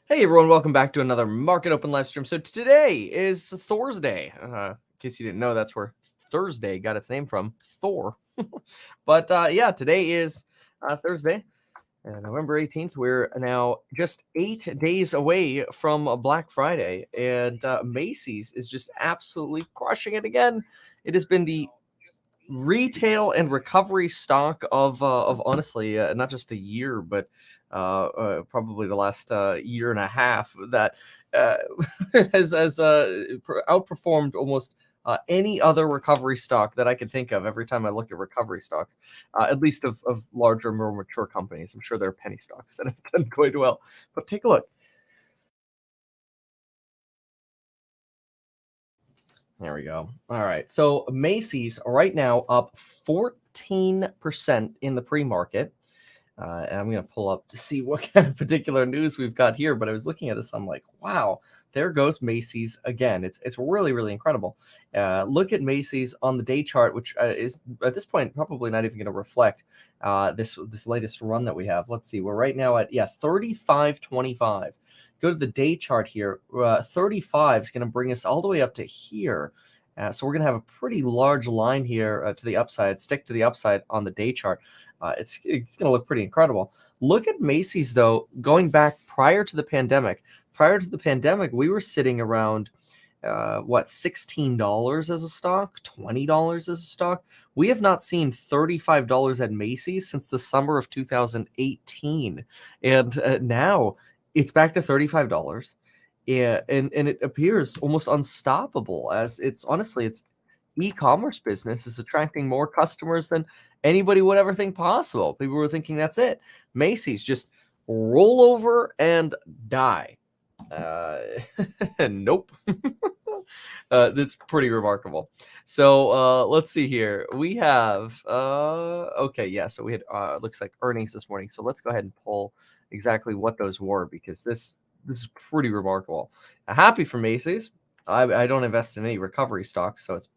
Hey everyone, welcome back to another Market Open live stream. So today is Thursday. In case you didn't know, that's where Thursday got its name from, Thor. But yeah, today is Thursday, November 18th. We're now just 8 days away from Black Friday, and Macy's is just absolutely crushing it again. It has been the retail and recovery stock of honestly not just a year but probably the last year and a half that uh, has outperformed almost any other recovery stock that I can think of every time I look at recovery stocks, at least of larger, more mature companies. I'm sure there are penny stocks that have done quite well, but take a look. There we go. All right. So Macy's right now up 14% in the pre-market. And I'm going to pull up to see what kind of particular news we've got here. But I was looking at this, I'm like, wow, there goes Macy's again. It's really, really incredible. Look at Macy's on the day chart, which is at this point probably not even going to reflect this latest run that we have. Let's see. We're right now at 35.25. Go to the day chart here. 35 is going to bring us all the way up to here. So we're going to have a pretty large line here to the upside, stick to the upside on the day chart. It's going to look pretty incredible. Look at Macy's, though, going back prior to the pandemic. Prior to the pandemic, we were sitting around, $16 as a stock, $20 as a stock. We have not seen $35 at Macy's since the summer of 2018. And now it's back to $35. Yeah, and it appears almost unstoppable as it's e-commerce business is attracting more customers than anybody would ever think possible. People were thinking that's it. Macy's just roll over and die. Uh, nope. That's pretty remarkable. So let's see here. We have okay, yeah. So we had looks like earnings this morning. So let's go ahead and pull exactly what those were because this is pretty remarkable. Happy for Macy's. I don't invest in any recovery stocks, so it's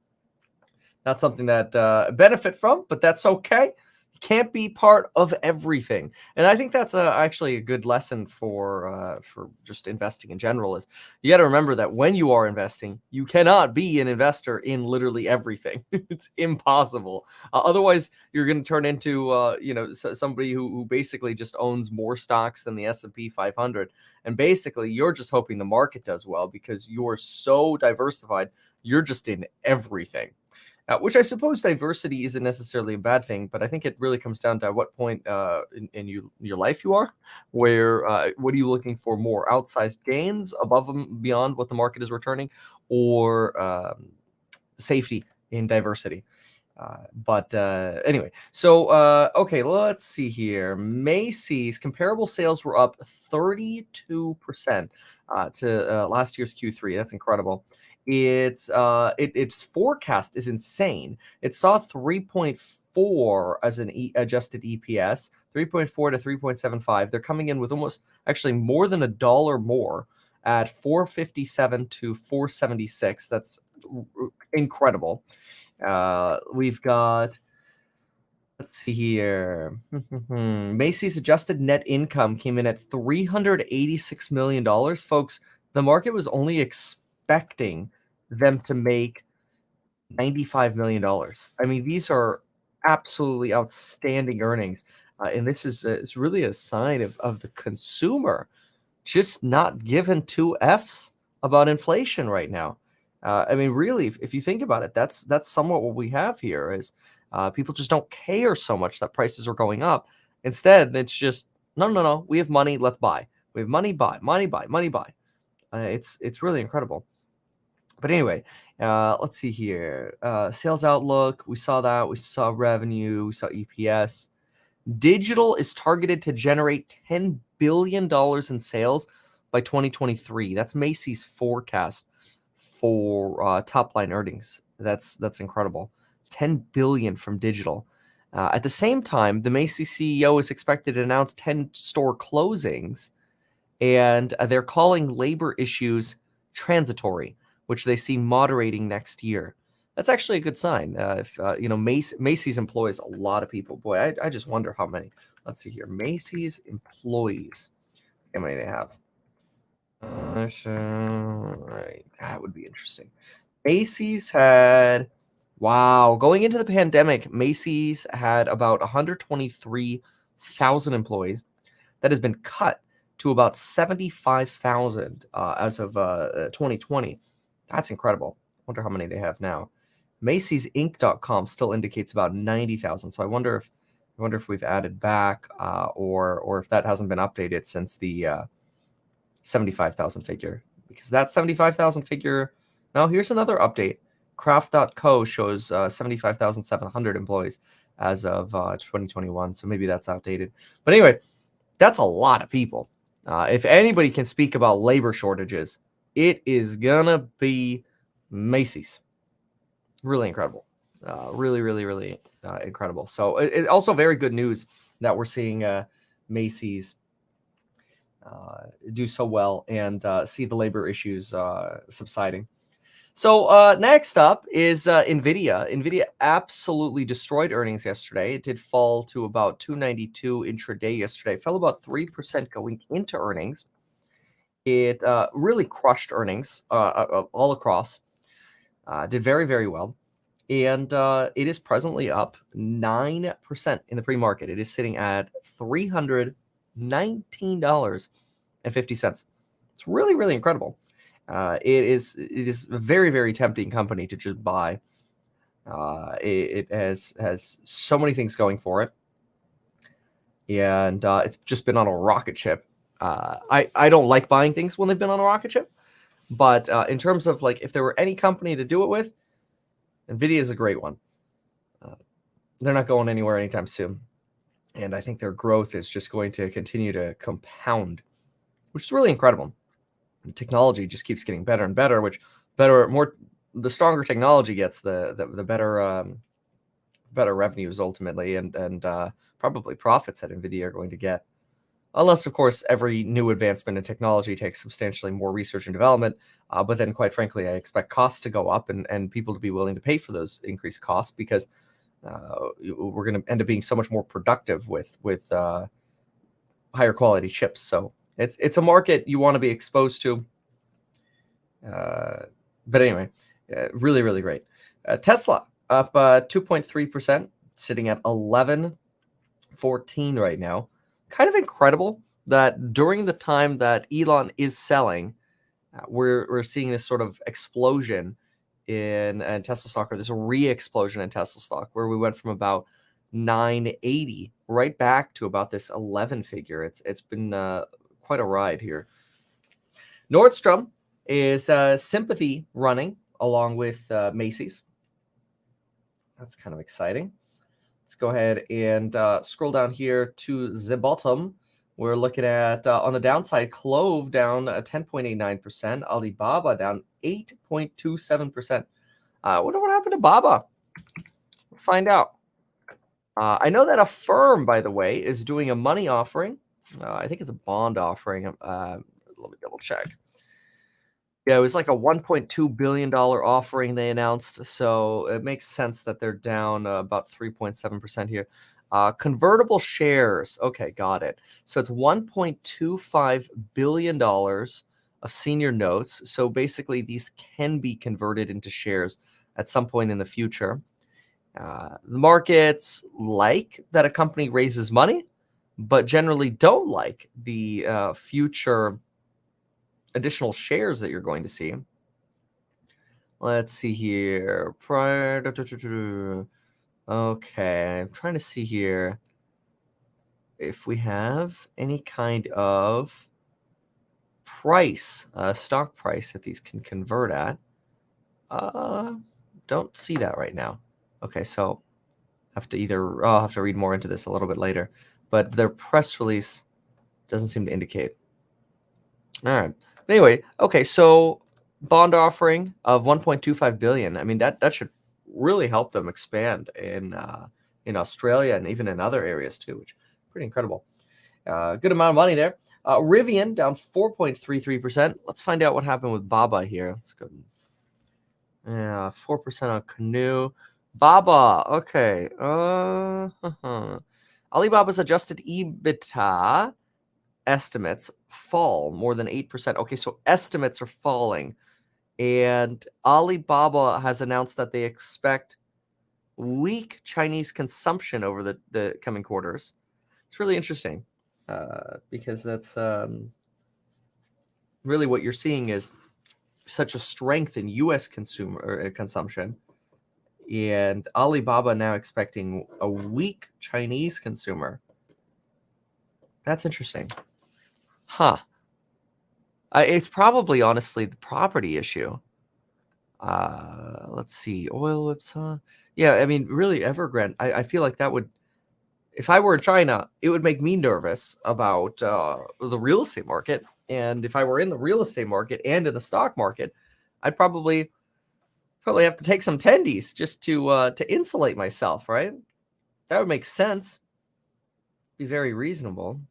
not something that benefit from, but that's okay. You can't be part of everything, and I think that's actually a good lesson for just investing in general. Is you got to remember that when you are investing, you cannot be an investor in literally everything. It's impossible. Otherwise, you're going to turn into somebody who basically just owns more stocks than the S&P 500, and basically you're just hoping the market does well because you're so diversified. You're just in everything. Which I suppose diversity isn't necessarily a bad thing, but I think it really comes down to at what point in your life you are, where what are you looking for more outsized gains above and beyond what the market is returning, or safety in diversity. But anyway, so okay, let's see here. Macy's comparable sales were up 32% to last year's Q3. That's incredible. Its forecast is insane. It saw 3.4 as an adjusted EPS, 3.4 to 3.75. They're coming in with almost actually more than $1 more at 457 to 476. That's incredible. We've got, let's see here. Macy's adjusted net income came in at $386 million. Folks, the market was only expecting them to make $95 million. I mean, these are absolutely outstanding earnings. And this is really a sign of the consumer just not giving two Fs about inflation right now. I mean, really, if you think about it, that's somewhat what we have here is people just don't care so much that prices are going up. Instead, it's just no, no, no. We have money, let's buy. We have money, buy, money, buy, money, buy. It's really incredible. But anyway, let's see here. Sales outlook. We saw that. We saw revenue. We saw EPS. Digital is targeted to generate $10 billion in sales by 2023. That's Macy's forecast for top line earnings. That's incredible. 10 billion from digital. At the same time, the Macy's CEO is expected to announce 10 store closings, and they're calling labor issues transitory, which they see moderating next year. That's actually a good sign. If Macy's employs a lot of people. Boy, I just wonder how many. Let's see here. Macy's employees. Let's see how many they have. Right, that would be interesting. Macy's had wow, going into the pandemic, Macy's had about 123,000 employees. That has been cut to about 75,000 as of 2020. That's incredible. Wonder how many they have now. Macy'sInc.com still indicates about 90,000. So I wonder if we've added back or if that hasn't been updated since the 75,000 figure, because that 75,000 figure. Now here's another update. Craft.co shows 75,700 employees as of 2021. So maybe that's outdated. But anyway, that's a lot of people. If anybody can speak about labor shortages, it is gonna be Macy's. Really incredible. Really, really, really incredible. So it also very good news that we're seeing Macy's do so well and see the labor issues subsiding. So next up is Nvidia. Nvidia absolutely destroyed earnings yesterday. It did fall to about 292 intraday yesterday. It fell about 3% going into earnings. It really crushed earnings all across. Did very, very well. And it is presently up 9% in the pre-market. It is sitting at $319.50. It's really, really incredible. It is a very, very tempting company to just buy. It has so many things going for it, and it's just been on a rocket ship. I don't like buying things when they've been on a rocket ship, but in terms of like if there were any company to do it with, Nvidia is a great one. They're not going anywhere anytime soon, and I think their growth is just going to continue to compound, which is really incredible. The technology just keeps getting better and better, which the stronger technology gets, the better revenues ultimately, and probably profits that Nvidia are going to get. Unless, of course, every new advancement in technology takes substantially more research and development. But then, quite frankly, I expect costs to go up and people to be willing to pay for those increased costs because we're going to end up being so much more productive with higher quality chips. So it's a market you want to be exposed to. But anyway, really, really great. Tesla up 2.3%, sitting at 11.14 right now. Kind of incredible that during the time that Elon is selling, we're seeing this sort of explosion in Tesla stock, or this re-explosion in Tesla stock, where we went from about 980 right back to about this 11 figure. It's been quite a ride here. Nordstrom is Sympathy running along with Macy's. That's kind of exciting. Let's go ahead and scroll down here to the bottom. We're looking at, on the downside, Clove down 10.89%, Alibaba down 8.27%. I wonder what happened to Baba. Let's find out. I know that Affirm, by the way, is doing a money offering. I think it's a bond offering. Let me double check. Yeah, it was like a $1.2 billion offering they announced, so it makes sense that they're down about 3.7% here. Convertible shares. Okay, got it. So it's $1.25 billion of senior notes. So basically, these can be converted into shares at some point in the future. The markets like that a company raises money, but generally don't like the future additional shares that you're going to see. Let's see here. Okay, I'm trying to see here if we have any kind of price, stock price that these can convert at. Don't see that right now. Okay, so I'll have to read more into this a little bit later, but their press release doesn't seem to indicate. All right. But anyway, okay, so bond offering of 1.25 billion. I mean that should really help them expand in Australia and even in other areas too, which is pretty incredible. Good amount of money there. Rivian down 4.33%. Let's find out what happened with Baba here. Let's go. Yeah, 4% on Canoe. Baba. Okay. Alibaba's adjusted EBITDA estimates fall more than 8%. Okay, so estimates are falling. And Alibaba has announced that they expect weak Chinese consumption over the coming quarters. It's really interesting because that's really what you're seeing is such a strength in U.S. consumer consumption, and Alibaba now expecting a weak Chinese consumer. That's interesting, huh? It's probably honestly the property issue. Let's see, oil whips, huh? Yeah, I mean, really, Evergrande. I feel like that would, if I were in China, it would make me nervous about the real estate market. And if I were in the real estate market and in the stock market, I'd probably have to take some tendies just to insulate myself, right? That would make sense. Be very reasonable.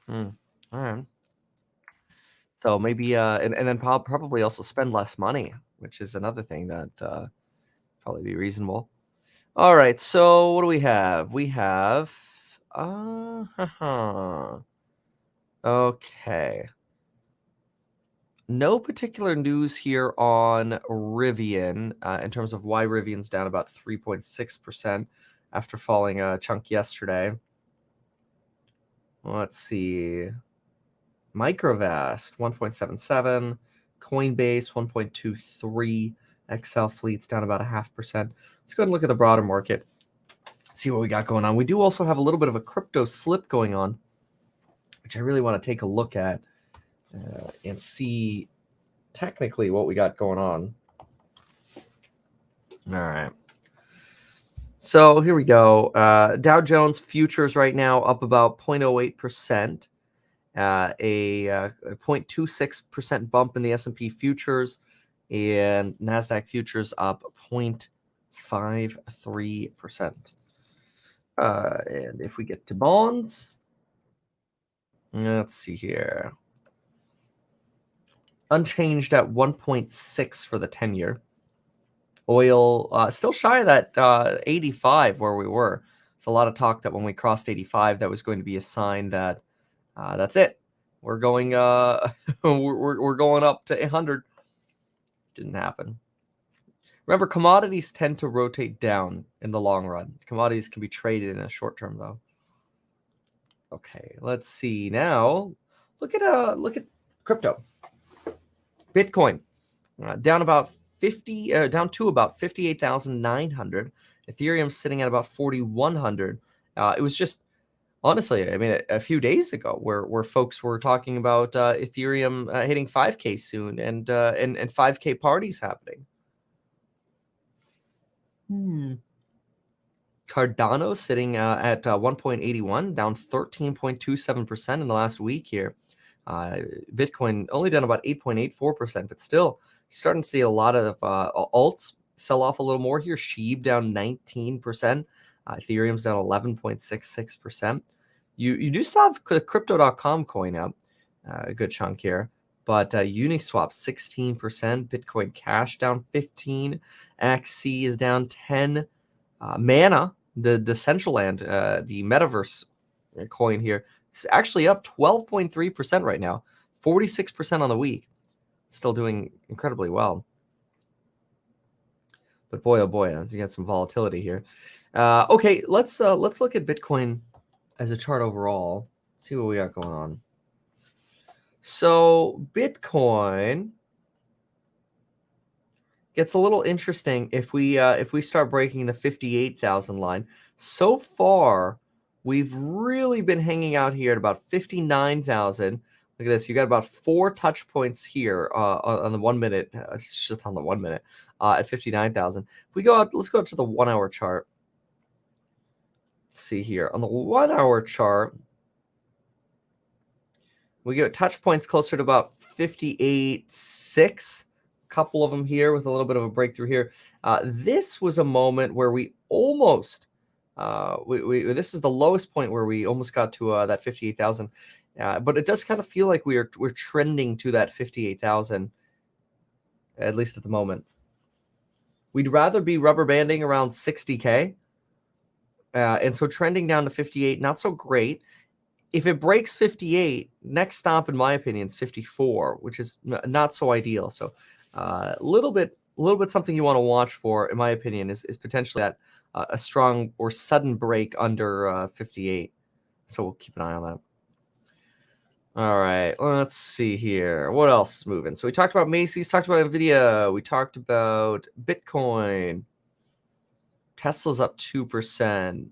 Hmm. All right. So maybe and then probably also spend less money, which is another thing that probably be reasonable. All right. So what do we have? We have okay. No particular news here on Rivian in terms of why Rivian's down about 3.6% after falling a chunk yesterday. Let's see. Microvast 1.77, Coinbase 1.23, XL Fleet's down about 0.5%. Let's go ahead and look at the broader market, see what we got going on. We do also have a little bit of a crypto slip going on, which I really want to take a look at and see technically what we got going on. All right. So here we go. Dow Jones futures right now up about 0.08%. A 0.26% bump in the S&P futures, and NASDAQ futures up 0.53%. And if we get to bonds, let's see here. Unchanged at 1.6 for the 10-year. Oil still shy of that 85 where we were. It's a lot of talk that when we crossed 85, that was going to be a sign that that's it. We're going we're going up to 100. Didn't happen. Remember, commodities tend to rotate down in the long run. Commodities can be traded in a short term, though. Okay, let's see now. Look at crypto. Bitcoin down about 50, down to about 58,900. Ethereum sitting at about 4,100. It was just honestly, I mean, a few days ago, where folks were talking about Ethereum hitting 5K soon, and 5K parties happening. Cardano sitting at 1.81, down 13.27% in the last week here. Bitcoin only down about 8.84%, but still starting to see a lot of alts sell off a little more here. SHIB down 19%. Ethereum's down 11.66%. You do still have the Crypto.com coin up, a good chunk here, but Uniswap 16%, Bitcoin Cash down 15%, XC is down 10%, Mana, the Decentraland, the Metaverse coin here, is actually up 12.3% right now, 46% on the week, still doing incredibly well. But boy, oh boy, you got some volatility here. Okay, let's look at Bitcoin as a chart overall. See what we got going on. So Bitcoin gets a little interesting if we start breaking the 58,000 line. So far, we've really been hanging out here at about 59,000. Look at this. You got about 4 touch points here on the 1 minute. It's just on the 1 minute at 59,000. If we go out, let's go up to the 1 hour chart. Let's see here on the 1 hour chart. We get touch points closer to about 58.6. A couple of them here with a little bit of a breakthrough here. This was a moment where we almost, this is the lowest point where we almost got to that 58,000. But it does kind of feel like we're trending to that 58,000, at least at the moment. We'd rather be rubber banding around 60K. And so trending down to 58, not so great. If it breaks 58, next stop, in my opinion, is 54, which is not so ideal. So a little bit something you want to watch for, in my opinion, is potentially that a strong or sudden break under 58. So we'll keep an eye on that. All right, let's see here. What else is moving? So we talked about Macy's, talked about Nvidia, we talked about Bitcoin. Tesla's up 2%.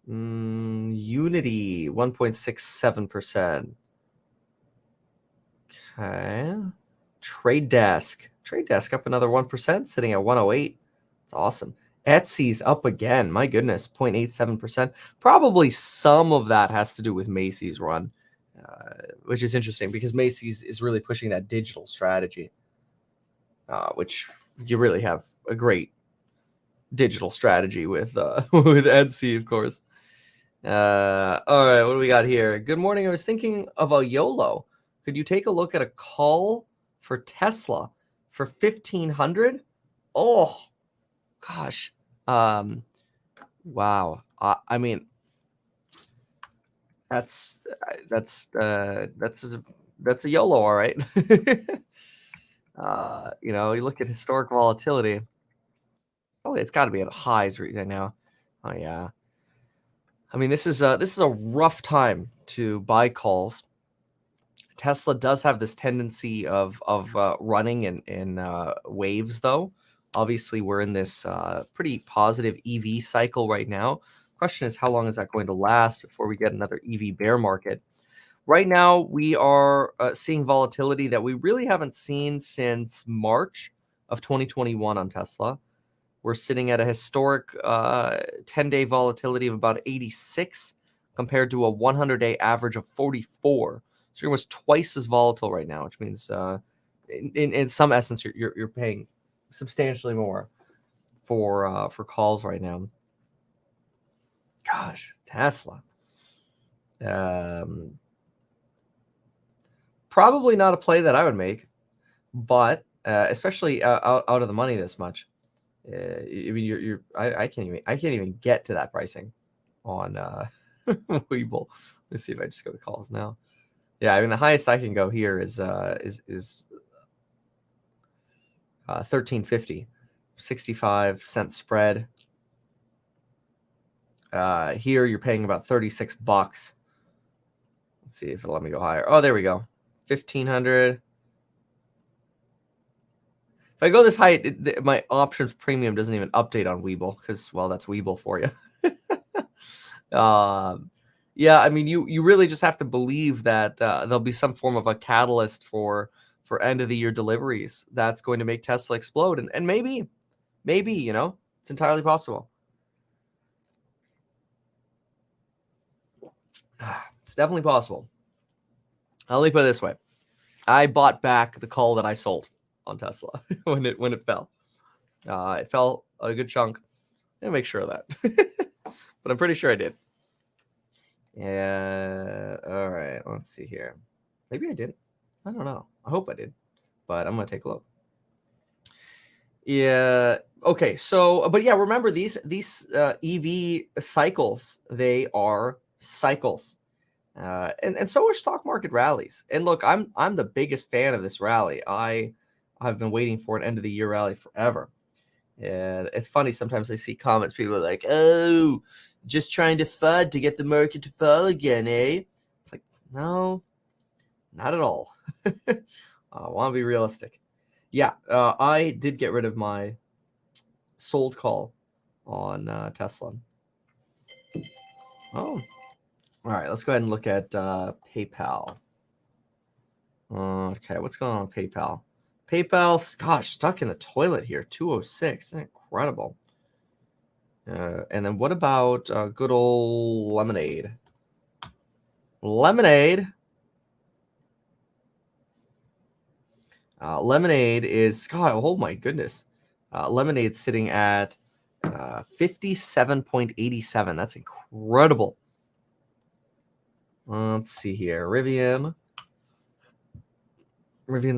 Unity, 1.67%. Okay. Trade Desk up another 1%, sitting at 108. It's awesome. Etsy's up again. My goodness, 0.87%. Probably some of that has to do with Macy's run, which is interesting because Macy's is really pushing that digital strategy, which you really have a great digital strategy with with Etsy, of course. All right, what do we got here? Good morning. I was thinking of a YOLO. Could you take a look at a call for Tesla for 1,500? Oh, gosh. Wow. I mean, that's a YOLO, all right. You look at historic volatility. Oh, it's got to be at highs right now. Oh yeah. I mean, this is a rough time to buy calls. Tesla does have this tendency of running in waves, though. Obviously, we're in this pretty positive EV cycle right now. Question is, how long is that going to last before we get another EV bear market? Right now, we are seeing volatility that we really haven't seen since March of 2021 on Tesla. We're sitting at a historic 10-day volatility of about 86 compared to a 100-day average of 44. So you're almost twice as volatile right now, which means in some essence you're paying substantially more for calls right now. Gosh, Tesla. Probably not a play that I would make, but especially out of the money this much. I mean, I can't even get to that pricing on Webull. Let's see if I just go to calls now. Yeah, I mean the highest I can go here is 1350, 65-cent spread. Here you're paying about $36. Let's see if it'll let me go higher. Oh, there we go, 1500. If I go this high, my options premium doesn't even update on Webull because, well, that's Webull for you. Yeah, I mean, you really just have to believe that there'll be some form of a catalyst for end of the year deliveries that's going to make Tesla explode, and maybe it's entirely possible. It's definitely possible. Let me put it this way: I bought back the call that I sold on Tesla when it fell. It fell a good chunk. I'll make sure of that, but I'm pretty sure I did. Yeah. All right. Let's see here. Maybe I didn't. I don't know. I hope I did, but I'm gonna take a look. Yeah. Okay. So, but yeah, remember these EV cycles. They are cycles, and so are stock market rallies. And look, I'm the biggest fan of this rally. I've been waiting for an end of the year rally forever. And it's funny, sometimes I see comments, people are like, oh, just trying to FUD to get the market to fall again, eh? It's like, no, not at all. I want to be realistic. Yeah, I did get rid of my sold call on Tesla. Oh, all right, let's go ahead and look at PayPal. Okay, what's going on with PayPal? PayPal's, gosh, stuck in the toilet here, 206. Incredible. And then what about good old Lemonade? Lemonade is, God, oh my goodness. Lemonade's sitting at 57.87. That's incredible. Let's see here. Rivian's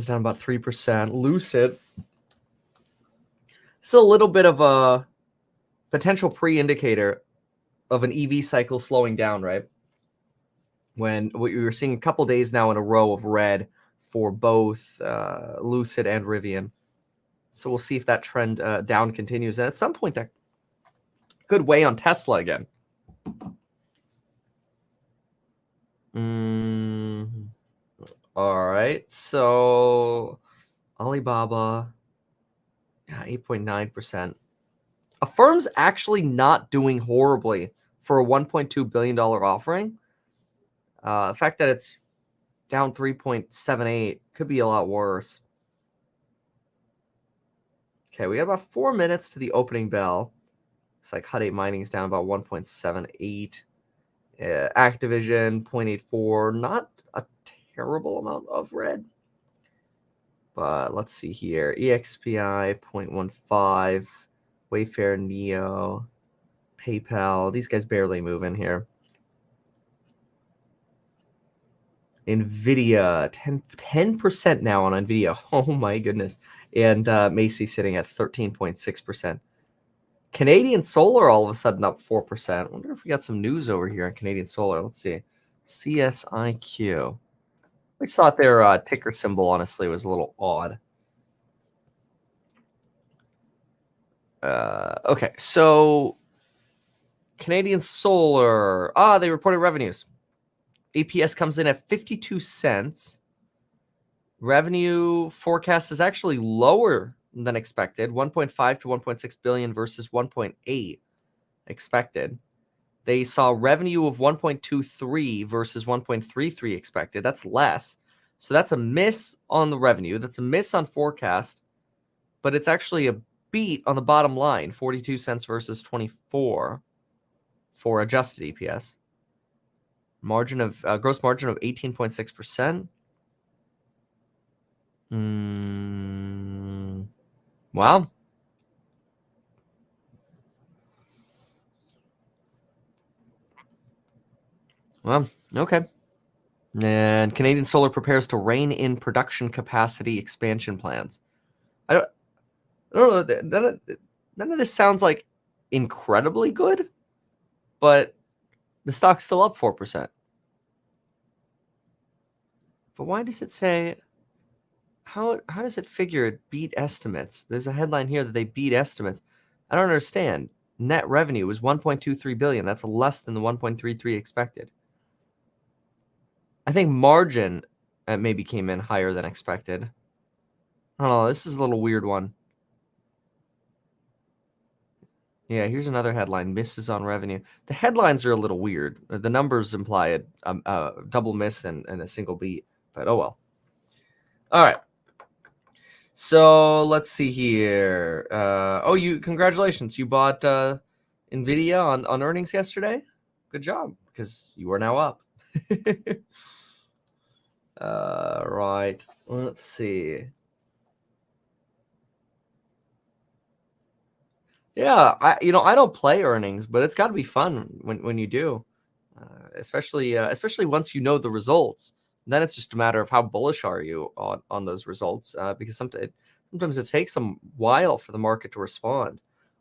down about 3%. Lucid. It's a little bit of a potential pre-indicator of an EV cycle slowing down, right? when we were seeing a couple days now in a row of red for both Lucid and Rivian. So we'll see if that trend down continues. And at some point, that could weigh on Tesla again. All right. So Alibaba, yeah, 8.9%. Affirm's actually not doing horribly for a $1.2 billion offering. The fact that it's down 3.78 could be a lot worse. Okay, we got about 4 minutes to the opening bell. It's like Hut 8 Mining's down about 1.78. Activision 0.84. Not a terrible amount of red. But let's see here. EXPI 0.15. Wayfair, Neo, PayPal. These guys barely move in here. Nvidia, 10% now on Nvidia. Oh my goodness. And Macy sitting at 13.6%. Canadian Solar all of a sudden up 4%. I wonder if we got some news over here on Canadian Solar. Let's see. CSIQ. I just thought their ticker symbol, honestly, was a little odd. Okay, so Canadian Solar. They reported revenues. EPS comes in at 52 cents. Revenue forecast is actually lower than expected, 1.5 to 1.6 billion versus 1.8 expected. They saw revenue of 1.23 versus 1.33 expected. That's less. So that's a miss on the revenue. That's a miss on forecast, but it's actually a beat on the bottom line, 42 cents versus 24 for adjusted EPS. Margin of gross margin of 18.6%. Wow. Well, okay. And Canadian Solar prepares to rein in production capacity expansion plans. I don't know. None of this sounds like incredibly good, but the stock's still up 4%. But why does it say how does it figure it beat estimates? There's a headline here that they beat estimates. I don't understand. Net revenue was 1.23 billion. That's less than the 1.33 expected. I think margin maybe came in higher than expected. I don't know. This is a little weird one. Yeah, here's another headline: misses on revenue. The headlines are a little weird. The numbers imply a double miss and a single beat, but oh well. All right. So let's see here. Congratulations. You bought Nvidia on earnings yesterday. Good job, because you are now up. Right. Let's see. Yeah, I don't play earnings, but it's got to be fun when you do, especially once you know the results. Then it's just a matter of how bullish are you on those results, because sometimes it takes some while for the market to respond.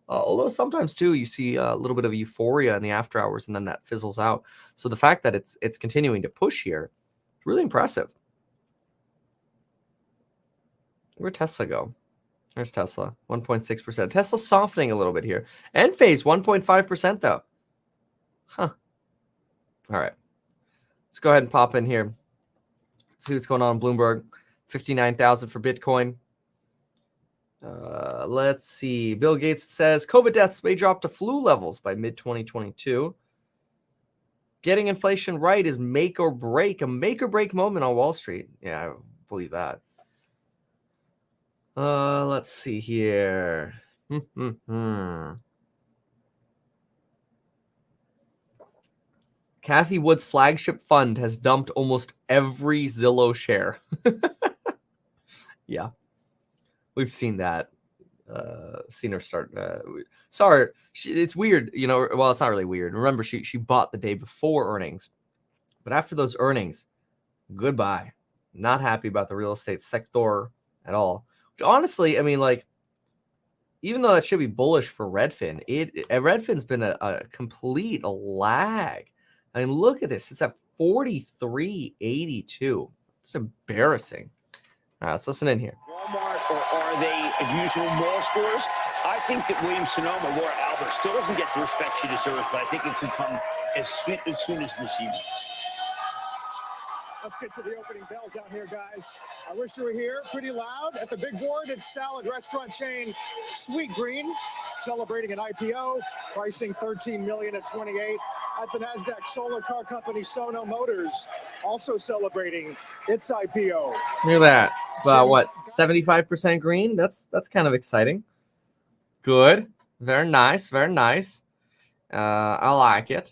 Although sometimes too you see a little bit of euphoria in the after hours, and then that fizzles out. So the fact that it's continuing to push here, it's really impressive. Where'd Tesla go? There's Tesla, 1.6%. Tesla's softening a little bit here. Enphase, 1.5% though. Huh. All right. Let's go ahead and pop in here. See what's going on in Bloomberg. 59,000 for Bitcoin. Let's see. Bill Gates says COVID deaths may drop to flu levels by mid-2022. Getting inflation right is make or break. A make or break moment on Wall Street. Yeah, I believe that. Let's see here. Kathy Wood's flagship fund has dumped almost every Zillow share. Yeah, we've seen that. Seen her start. Sorry, it's weird. Well, it's not really weird. Remember, she bought the day before earnings, but after those earnings, goodbye. Not happy about the real estate sector at all. Which honestly, I mean, like, even though that should be bullish for Redfin, Redfin's been a complete lag. I mean, look at this. It's at 43.82. It's embarrassing. All right, let's listen in here. Walmart, or are they usual mall stores? I think that Williams-Sonoma, Laura Albert, still doesn't get the respect she deserves, but I think it could come as soon as this evening. Let's get to the opening bell down here, guys. I wish you were here. Pretty loud. At the big board, it's salad restaurant chain Sweet Green, celebrating an IPO, pricing $13 million at 28. At the NASDAQ, solar car company Sono Motors, also celebrating its IPO. Look at that. It's about, what, 75% green? That's kind of exciting. Good. Very nice. Very nice. I like it.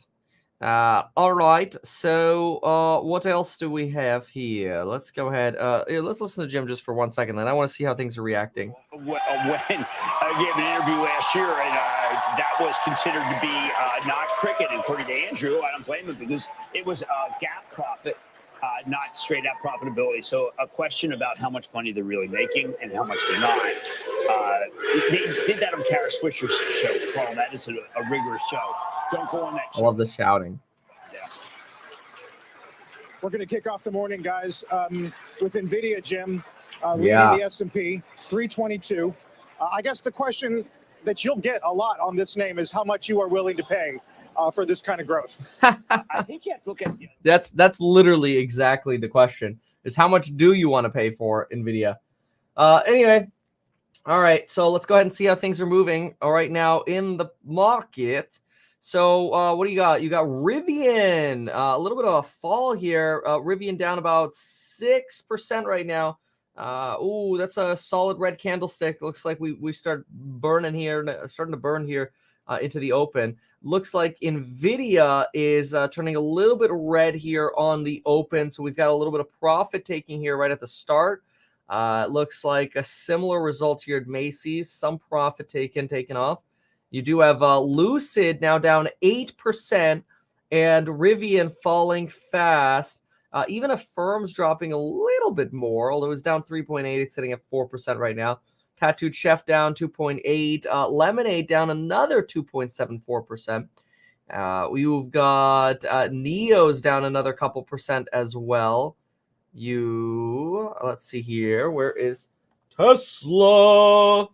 All right, so what else do we have here? Let's go ahead. Let's listen to Jim just for 1 second, then I want to see how things are reacting. When I gave an interview last year, and that was considered to be not cricket, according to Andrew. I don't blame him, because it was gap profit, not straight up profitability. So a question about how much money they're really making and how much they're not. They did that on Kara Swisher's show, Paul. That is a rigorous show. Don't go on that show. I love the shouting. Yeah. We're going to kick off the morning, guys, with Nvidia, Jim, leading the S&P, 322. I guess the question that you'll get a lot on this name is how much you are willing to pay for this kind of growth. I think you have to look at That's literally exactly the question, is how much do you want to pay for Nvidia? Anyway, all right, so let's go ahead and see how things are moving all right now in the market. So what do you got? You got Rivian, a little bit of a fall here. Rivian down about 6% right now. Ooh, that's a solid red candlestick. Looks like we start burning here, starting to burn here into the open. Looks like Nvidia is turning a little bit red here on the open. So we've got a little bit of profit taking here right at the start. Looks like a similar result here at Macy's. Some profit taken off. You do have Lucid now down 8% and Rivian falling fast. Even Affirm's dropping a little bit more, although it's down 3.8. It's sitting at 4% right now. Tattooed Chef down 2.8. Lemonade down another 2.74%. You've got Neo's down another couple percent as well. Let's see here. Where is Tesla?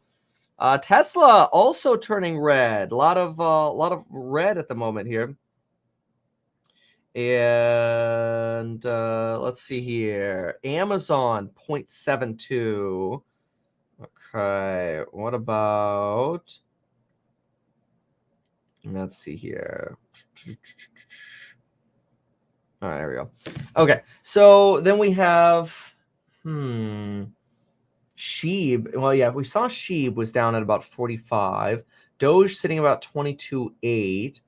Tesla also turning red. A lot of red at the moment here. And let's see here. Amazon 0.72. Okay, what about? Let's see here. All right, there we go. Okay, so then we have Sheeb. Well, yeah, we saw Sheeb was down at about 45. Doge sitting about 22.8.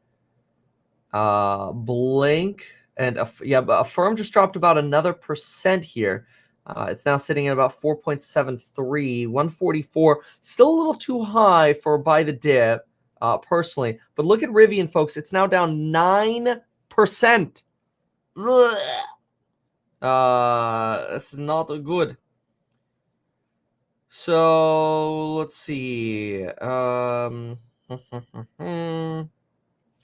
Blink and Affirm just dropped about another percent here. It's now sitting at about 4.73, 144. Still a little too high for buy the dip, personally. But look at Rivian, folks. It's now down 9%. That's not good. So let's see.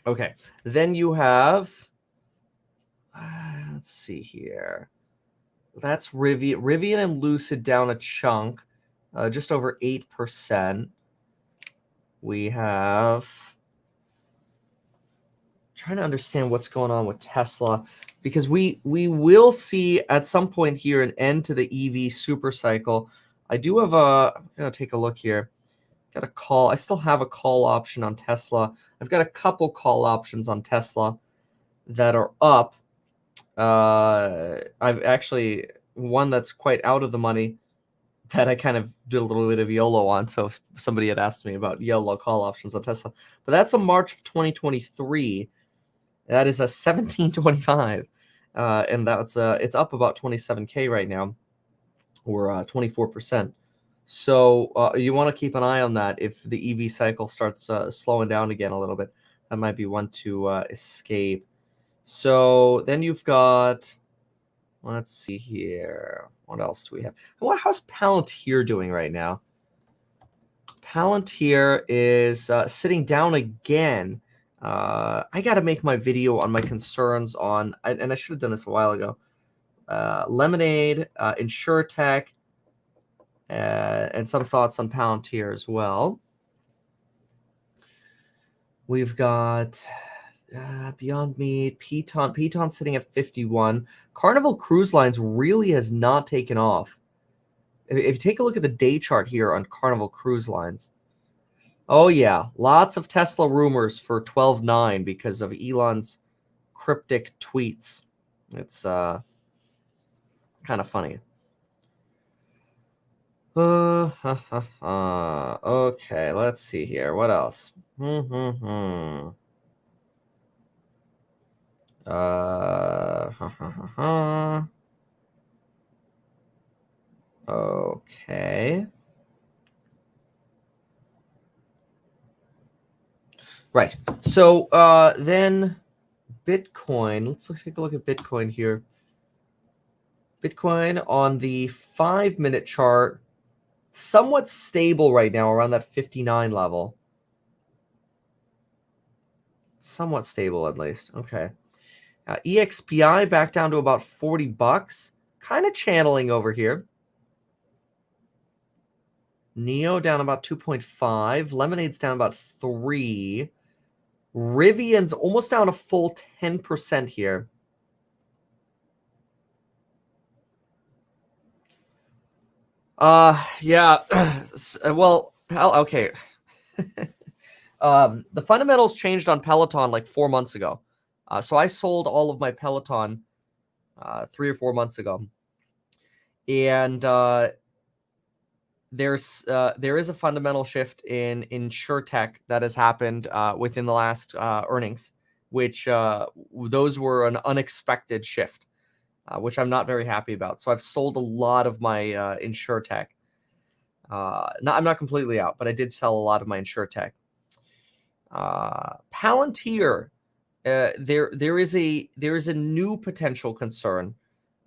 Okay, then you have. Let's see here. That's Rivian and Lucid down a chunk, just over 8%. We have. Trying to understand what's going on with Tesla, because we will see at some point here an end to the EV super cycle. I do have I'm gonna take a look here. Got a call. I still have a call option on Tesla. I've got a couple call options on Tesla that are up. I've actually one that's quite out of the money that I kind of did a little bit of YOLO on. So somebody had asked me about YOLO call options on Tesla, but that's a March of 2023. That is a 1725, and that's it's up about 27K right now, or 24%. So you want to keep an eye on that. If the EV cycle starts slowing down again a little bit, that might be one to escape. So then you've got, let's see here. What else do we have? How's Palantir doing right now? Palantir is sitting down again. I got to make my video on my concerns on, and I should have done this a while ago. Lemonade, InsurTech, and some thoughts on Palantir as well. We've got Beyond Meat, Piton sitting at 51. Carnival Cruise Lines really has not taken off. If you take a look at the day chart here on Carnival Cruise Lines, oh yeah, lots of Tesla rumors for 12.9 because of Elon's cryptic tweets. It's kind of funny. Okay, let's see here. What else? Okay. Right. So then Bitcoin. Let's take a look at Bitcoin here. Bitcoin on the 5-minute chart, somewhat stable right now around that 59 level. Somewhat stable at least. Okay. EXPI back down to about $40. Kind of channeling over here. Neo down about 2.5. Lemonade's down about 3. Rivian's almost down a full 10% here. Yeah. Well, okay. The fundamentals changed on Peloton like 4 months ago. So I sold all of my Peloton 3 or 4 months ago. And there is a fundamental shift in InsurTech that has happened within the last earnings, which those were an unexpected shift, which I'm not very happy about. So I've sold a lot of my InsurTech. I'm not completely out, but I did sell a lot of my InsurTech. Palantir, there is a new potential concern.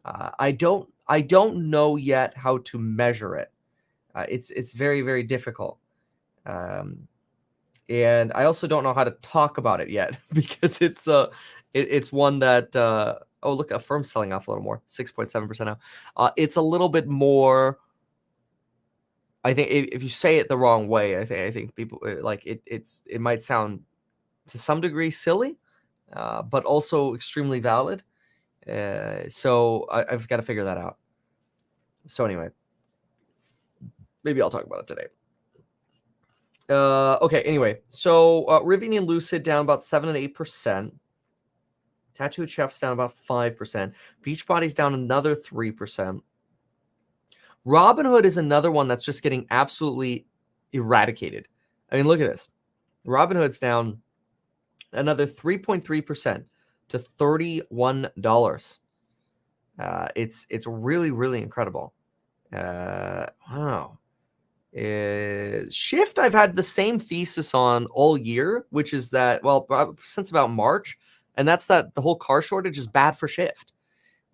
I don't know yet how to measure it. It's very, very difficult. And I also don't know how to talk about it yet because it's one that oh look, a firm's selling off a little more, 6.7% now. It's a little bit more. I think if you say it the wrong way, I think people like it. It might sound to some degree silly, but also extremely valid. So I've got to figure that out. So anyway, maybe I'll talk about it today. Okay, anyway, so Rivian and Lucid down about 7 and 8%. Tattooed Chef's down about 5%. Beachbody's down another 3%. Robinhood is another one that's just getting absolutely eradicated. I mean, look at this. Robinhood's down another 3.3% to $31. It's really, really incredible. Wow. Shift, I've had the same thesis on all year, which is that, well, since about March, and that's that the whole car shortage is bad for Shift.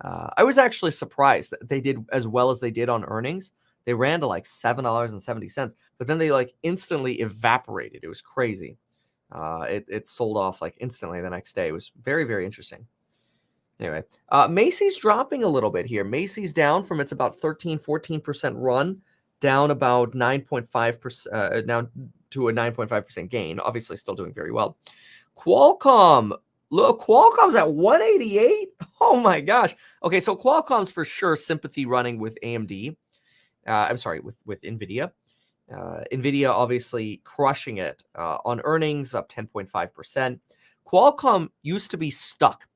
I was actually surprised that they did as well as they did on earnings. They ran to like $7.70, but then they like instantly evaporated. It was crazy. It sold off like instantly the next day. It was very, very interesting. Anyway, Macy's dropping a little bit here. Macy's down from its about 14% run, down about 9.5%, down to a 9.5% gain. Obviously, still doing very well. Qualcomm, look, Qualcomm's at 188. Oh my gosh. Okay, so Qualcomm's for sure sympathy running with AMD. I'm sorry, with Nvidia. Nvidia obviously crushing it on earnings, up 10.5%. Qualcomm used to be stuck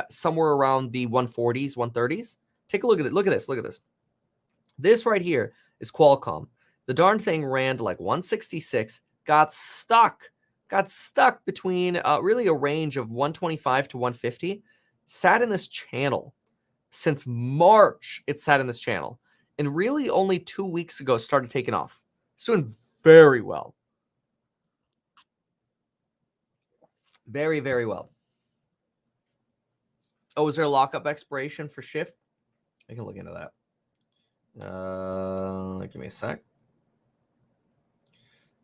somewhere around the 140s, 130s. Take a look at it. Look at this. Look at this. This right here is Qualcomm. The darn thing ran to like 166, got stuck between really a range of 125 to 150, sat in this channel. Since March, it sat in this channel. And really only 2 weeks ago started taking off. It's doing very well. Very, very well. Oh, is there a lockup expiration for Shift? I can look into that. Give me a sec.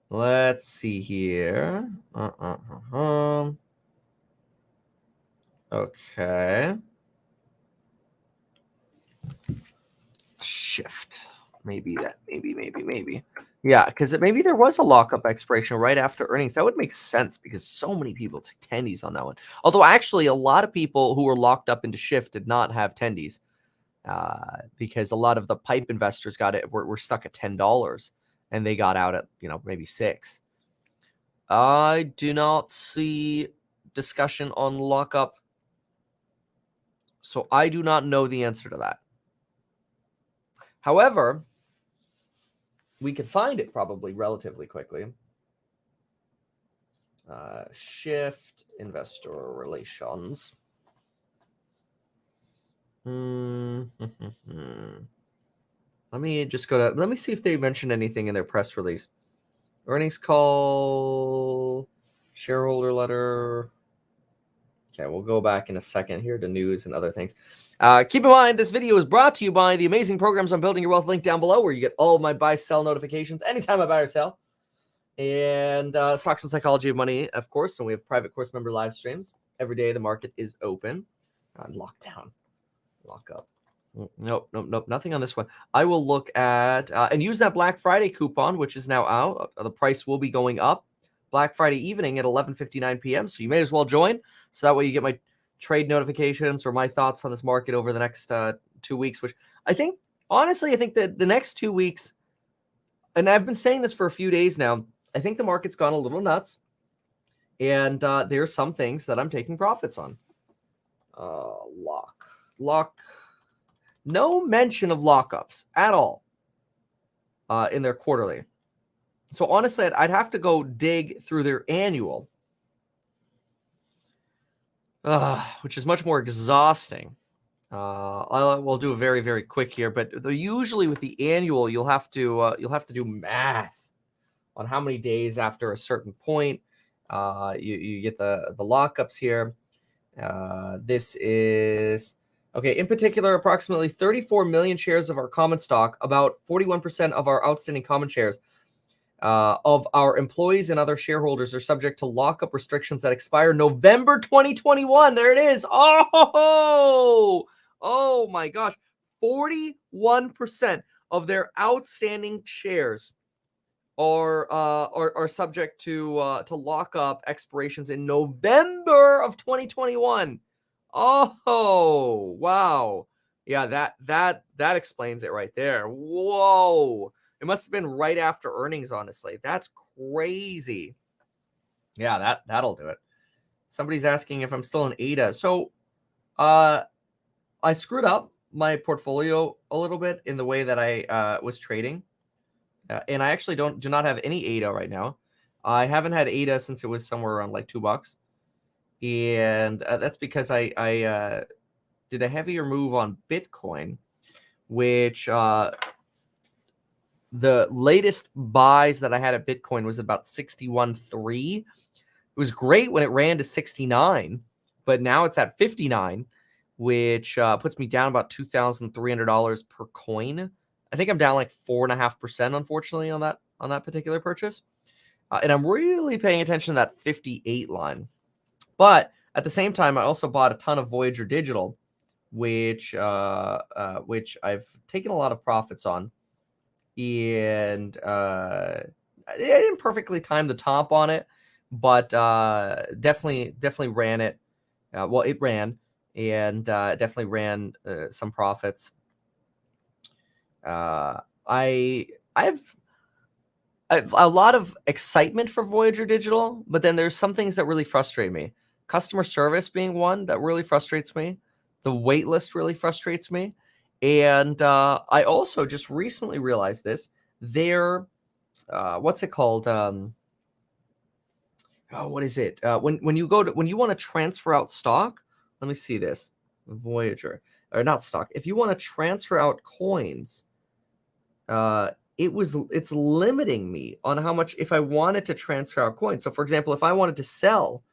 Let's see here. Okay. Shift. Maybe that. Maybe. Yeah, because maybe there was a lockup expiration right after earnings. That would make sense because so many people took tendies on that one. Although actually, a lot of people who were locked up into Shift did not have tendies because a lot of the pipe investors got it were stuck at $10 and they got out at maybe $6. I do not see discussion on lockup, so I do not know the answer to that. However, we could find it probably relatively quickly. Shift investor relations. Let me just go to. Let me see if they mentioned anything in their press release. Earnings call, shareholder letter. Okay, we'll go back in a second here to news and other things. Keep in mind, this video is brought to you by the amazing programs on Building Your Wealth link down below, where you get all of my buy-sell notifications anytime I buy or sell. And Stocks and Psychology of Money, of course. And we have private course member live streams. Every day the market is open. Lockdown. Lock up. Nope. Nothing on this one. I will look at and use that Black Friday coupon, which is now out. The price will be going up Black Friday evening at 11:59 p.m. So you may as well join. So that way you get my trade notifications or my thoughts on this market over the next 2 weeks, which I think, honestly, I think that the next 2 weeks, and I've been saying this for a few days now, I think the market's gone a little nuts. And there are some things that I'm taking profits on. Lock. No mention of lockups at all in their quarterly. So honestly, I'd have to go dig through their annual, which is much more exhausting. We'll do a very, very quick here, but usually with the annual, you'll have to do math on how many days after a certain point you get the lockups here. This is okay. In particular, approximately 34 million shares of our common stock, about 41% of our outstanding common shares of our employees and other shareholders are subject to lockup restrictions that expire November 2021. There it is. Oh my gosh. 41% of their outstanding shares are subject to lockup expirations in November of 2021. Oh, wow. Yeah, that explains it right there. Whoa. It must have been right after earnings, honestly. That's crazy. Yeah, that'll do it. Somebody's asking if I'm still in ADA. So I screwed up my portfolio a little bit in the way that I was trading. And I actually do not have any ADA right now. I haven't had ADA since it was somewhere around like $2. And that's because I did a heavier move on Bitcoin, which the latest buys that I had at Bitcoin was about 61.3. It was great when it ran to 69, but now it's at 59, which puts me down about $2,300 per coin. I think I'm down like 4.5%, unfortunately, on that particular purchase. And I'm really paying attention to that 58 line. But at the same time, I also bought a ton of Voyager Digital, which I've taken a lot of profits on. And I didn't perfectly time the top on it, but definitely ran it. Well, it ran, and definitely ran some profits. I have a lot of excitement for Voyager Digital, but then there's some things that really frustrate me. Customer service being one that really frustrates me. The wait list really frustrates me. And I also just recently realized this. Their, what's it called? What is it? When you want to transfer out stock, let me see this. Voyager, or not stock. If you want to transfer out coins, it's limiting me on how much, if I wanted to transfer out coins. So for example, if I wanted to sell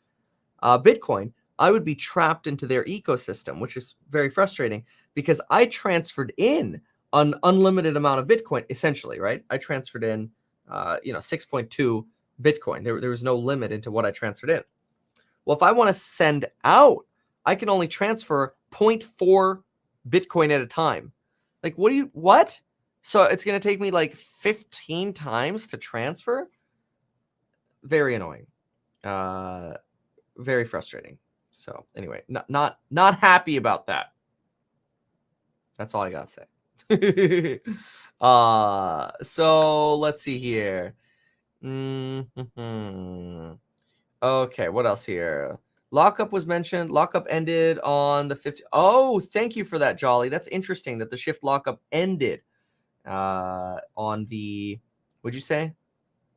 Bitcoin, I would be trapped into their ecosystem, which is very frustrating because I transferred in an unlimited amount of Bitcoin, essentially, right? I transferred in, 6.2 Bitcoin. There was no limit into what I transferred in. Well, if I want to send out I can only transfer 0.4 Bitcoin at a time. Like, what? So it's going to take me like 15 times to transfer? Very annoying. Very frustrating. So anyway, not happy about that. That's all I got to say. So let's see here. Okay, what else here? Lockup was mentioned. Lockup ended on the 15th. Oh, thank you for that, Jolly. That's interesting that the shift lockup ended on the, would you say,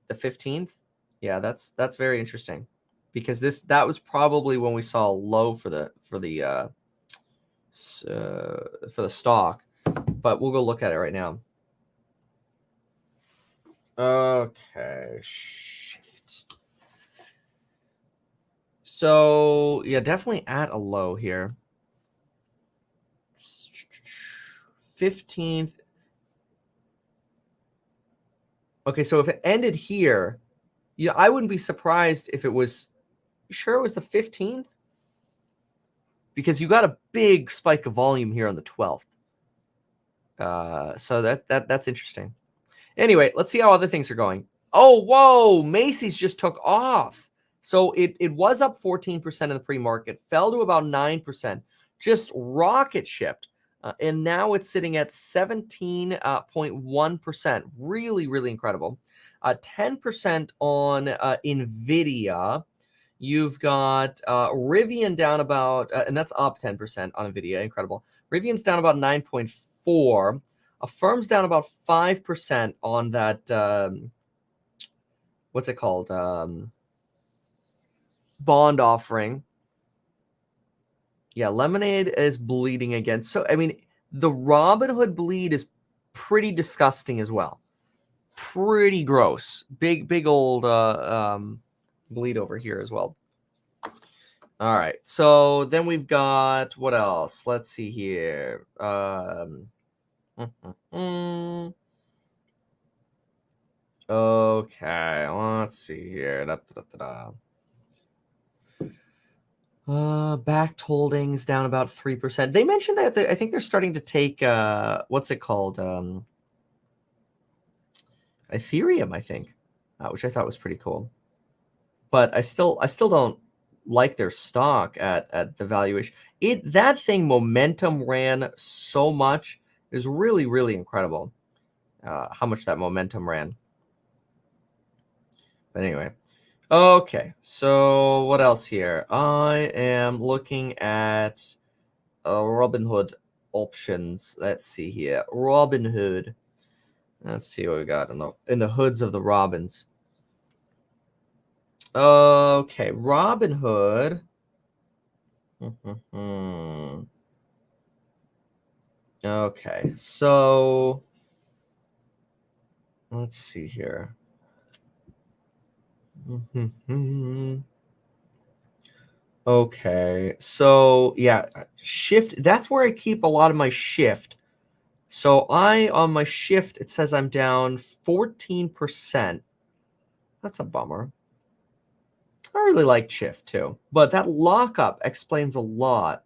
the 15th? Yeah, that's very interesting, because that was probably when we saw a low for the stock. But we'll go look at it right now. Okay, shift. So yeah, definitely at a low here. 15th. Okay, so if it ended here, I wouldn't be surprised if it was. You sure it was the 15th? Because you got a big spike of volume here on the 12th. So that's interesting. Anyway, let's see how other things are going. Oh, whoa, Macy's just took off. So it was up 14% in the pre-market, fell to about 9%, just rocket shipped. And now it's sitting at 17.1%. Really, really incredible. 10% on Nvidia. You've got Rivian down about, and that's up 10% on Nvidia. Incredible. Rivian's down about 9.4. Affirm's down about 5% on that. What's it called? Bond offering. Yeah, Lemonade is bleeding again. So, I mean, the Robinhood bleed is pretty disgusting as well. Pretty gross. Big old bleed over here as well. All right. So then we've got, what else? Let's see here. Okay, let's see here. Backed holdings down about 3%. They mentioned that I think they're starting to take what's it called? Ethereum, I think, which I thought was pretty cool. But I still don't like their stock at the valuation. That thing momentum ran so much. It was really, really incredible how much that momentum ran. But anyway. Okay, so what else here? I am looking at Robinhood options. Let's see here. Robinhood. Let's see what we got in the hoods of the Robins. Okay, Robinhood. Okay, so let's see here. Okay, so yeah, shift. That's where I keep a lot of my shift. So on my shift, it says I'm down 14%. That's a bummer. I really like shift too, but that lockup explains a lot.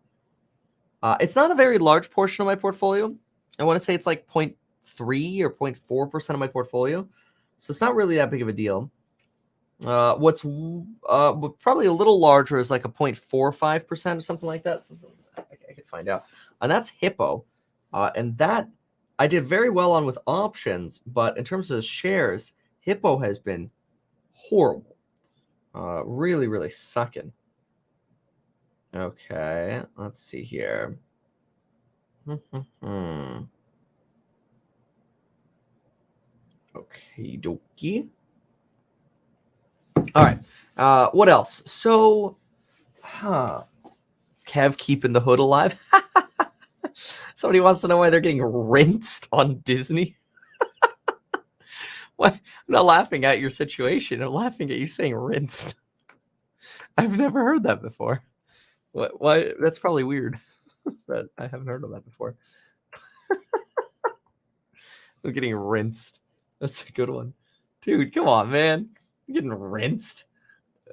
It's not a very large portion of my portfolio. I want to say it's like 0.3 or 0.4% of my portfolio. So it's not really that big of a deal. What's probably a little larger is like a 0.45% or something like that. I could find out. And that's Hippo. And that I did very well on with options, but in terms of shares, Hippo has been horrible. Really, really sucking. Okay, let's see here. Okay, dokie. All right. What else? So, Kev keeping the hood alive. Somebody wants to know why they're getting rinsed on Disney. Why? I'm not laughing at your situation. I'm laughing at you saying rinsed. I've never heard that before. Why? That's probably weird. But I haven't heard of that before. I'm getting rinsed. That's a good one. Dude, come on, man. You're getting rinsed.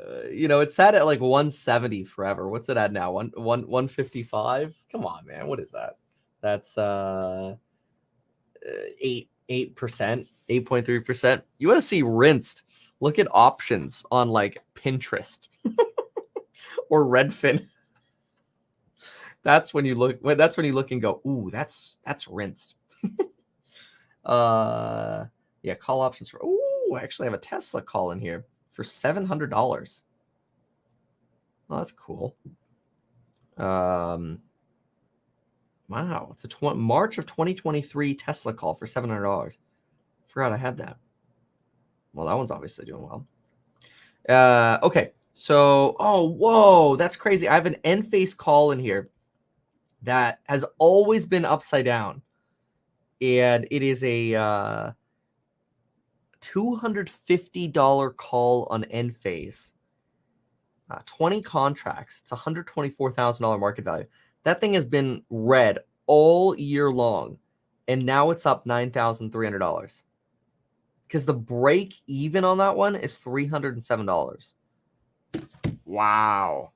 It's sat at like 170 forever. What's it at now? 155? Come on, man. What is that? That's 8%, 8.3%. You want to see rinsed? Look at options on like Pinterest or Redfin. That's when you look and go, ooh, that's rinsed. Yeah, call options for I actually have a Tesla call in here for $700. Well, that's cool. Wow, it's a March of 2023 Tesla call for $700. Forgot I had that. Well, that one's obviously doing well. Okay, so whoa, that's crazy. I have an Enphase call in here that has always been upside down, and it is a $250 call on Enphase. 20 contracts. It's $124,000 market value. That thing has been red all year long, and now it's up $9,300. Because the break even on that one is $307. Wow.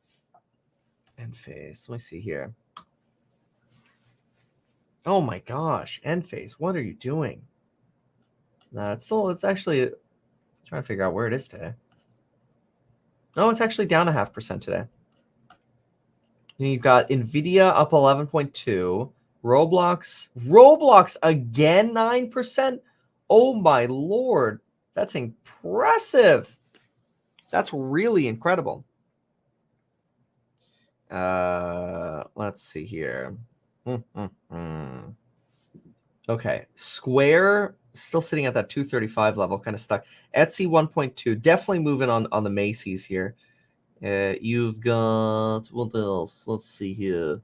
Enphase. Let me see here. Oh my gosh, Enphase, what are you doing? It's actually I'm trying to figure out where it is today. No, it's actually down 0.5% today. Then you've got Nvidia up 11.2. Roblox again 9%. Oh my lord, that's impressive. That's really incredible. Let's see here. Okay, Square still sitting at that 235 level, kind of stuck. Etsy 1.2, definitely moving on the Macy's here. You've got what else? Let's see here.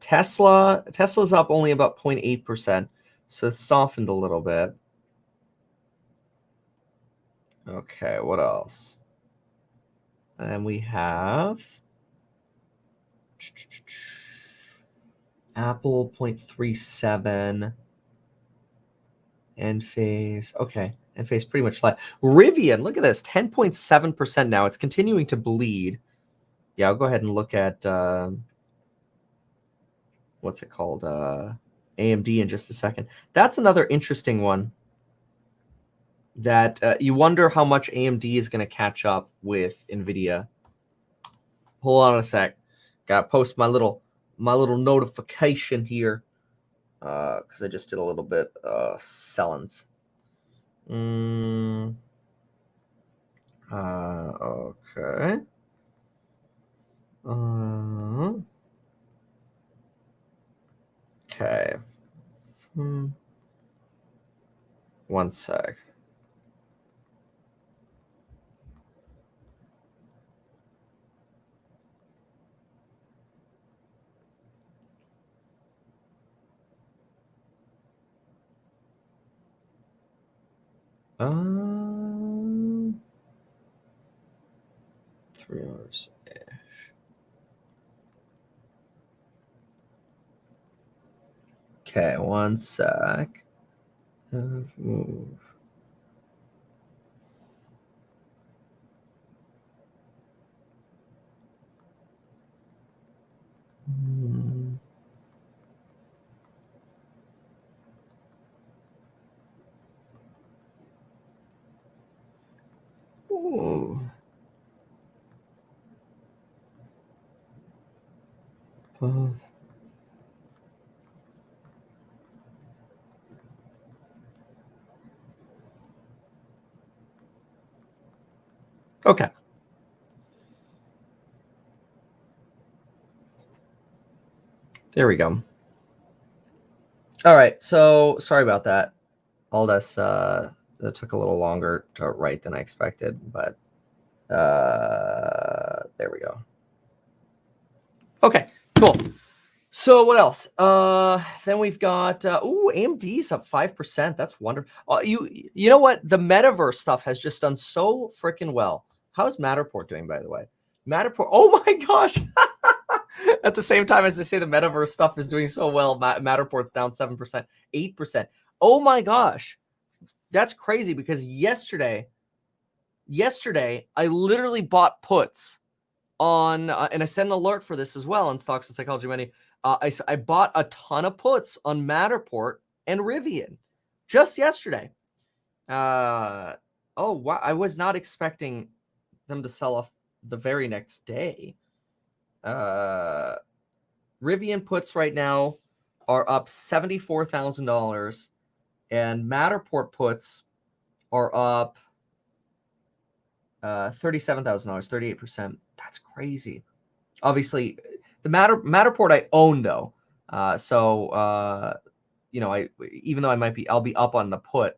Tesla's up only about 0.8%, so it's softened a little bit. Okay, what else? And we have Apple 0.37. Enphase. Okay, Enphase pretty much flat. Rivian, look at this, 10.7% now. It's continuing to bleed. Yeah, I'll go ahead and look at what's it called? AMD in just a second. That's another interesting one that you wonder how much AMD is going to catch up with Nvidia. Hold on a sec. Got to post my little notification here because I just did a little bit sellings. Okay. Okay. One sec. $3 ish. Okay, one sec. Move. Ooh. Okay. There we go. All right. So sorry about that. All this that took a little longer to write than I expected, but there we go. Okay, cool. So what else? Then we've got AMD's up 5%. That's wonderful. You know what? The metaverse stuff has just done so freaking well. How's Matterport doing, by the way? Matterport. Oh my gosh. At the same time as they say the metaverse stuff is doing so well, Matterport's down 7%, 8%. Oh my gosh. That's crazy because yesterday yesterday, I literally bought puts on, and I sent an alert for this as well on Stocks and Psychology Money. I bought a ton of puts on Matterport and Rivian just yesterday. Oh, wow. I was not expecting them to sell off the very next day. Rivian puts right now are up $74,000, and Matterport puts are up $37,000, 38%. That's crazy. Obviously, the Matterport I own though, you know, even though I'll be up on the put.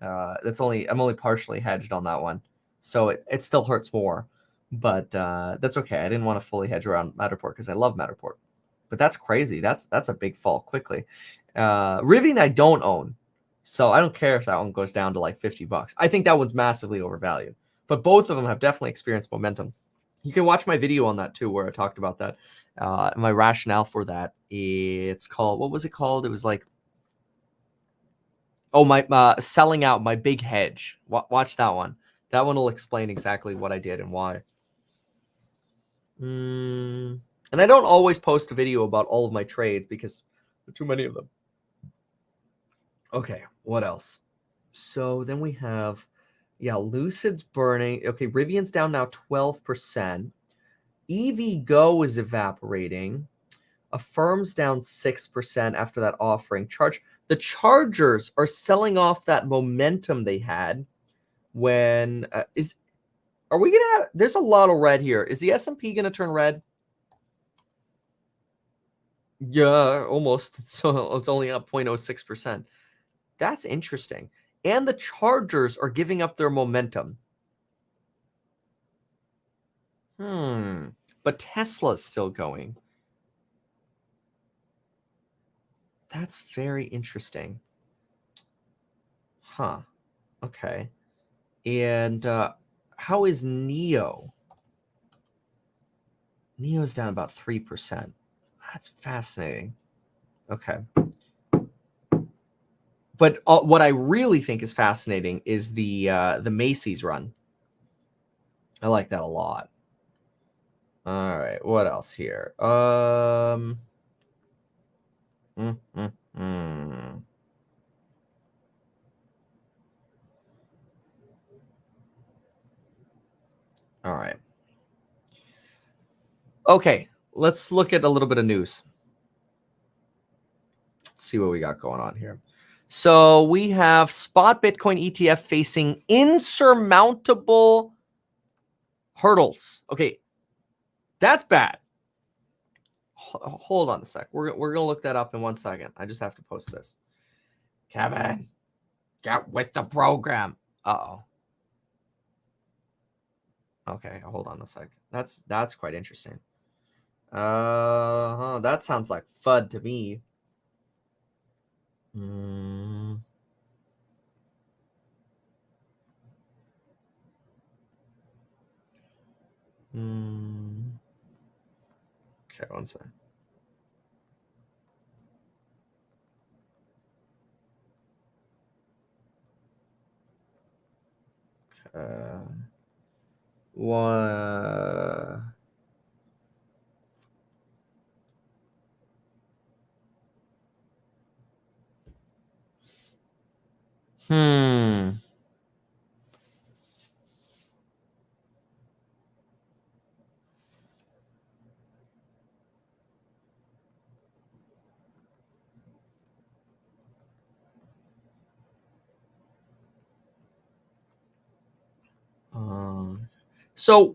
I'm only partially hedged on that one, so it still hurts more, but that's okay. I didn't want to fully hedge around Matterport because I love Matterport, but that's crazy. That's a big fall quickly. Rivian I don't own, so I don't care if that one goes down to like $50. I think that one's massively overvalued, but both of them have definitely experienced momentum. You can watch my video on that too, where I talked about that. My rationale for that. It's called, what was it called? It was like, oh, my selling out my big hedge. Watch that one. That one will explain exactly what I did and why. And I don't always post a video about all of my trades because there are too many of them. Okay, what else? So then we have, Lucid's burning. Okay, Rivian's down now 12%. EVgo is evaporating. Affirm's down 6% after that offering. The Chargers are selling off that momentum they had when are we gonna have, there's a lot of red here. Is the S&P gonna turn red? Yeah, almost. It's only up 0.06%. That's interesting. And the Chargers are giving up their momentum. But Tesla's still going. That's very interesting. Huh. Okay. And how is NIO? NIO's down about 3%. That's fascinating. Okay. But what I really think is fascinating is the Macy's run. I like that a lot. All right. What else here? All right. Okay, let's look at a little bit of news. Let's see what we got going on here. So we have spot Bitcoin ETF facing insurmountable hurdles. Okay, that's bad. Hold on a sec. We're gonna look that up in 1 second. I just have to post this. Kevin, get with the program. Uh-oh. Okay, hold on a sec. That's quite interesting. That sounds like FUD to me. Okay, 1 second. One. So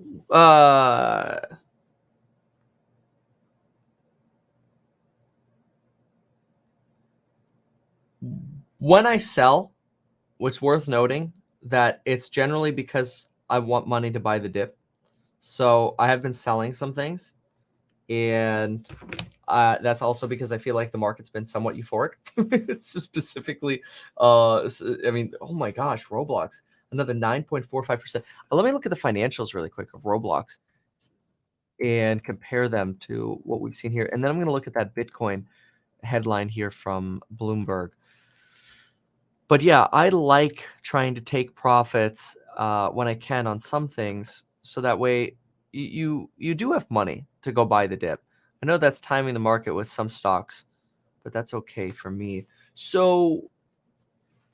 when I sell, what's worth noting that it's generally because I want money to buy the dip. So I have been selling some things, and that's also because I feel like the market's been somewhat euphoric. It's specifically, I mean, oh my gosh, Roblox, another 9.45%. Let me look at the financials really quick of Roblox and compare them to what we've seen here. And then I'm going to look at that Bitcoin headline here from Bloomberg. But yeah, I like trying to take profits when I can on some things, so that way you do have money to go buy the dip. I know that's timing the market with some stocks, but that's okay for me. So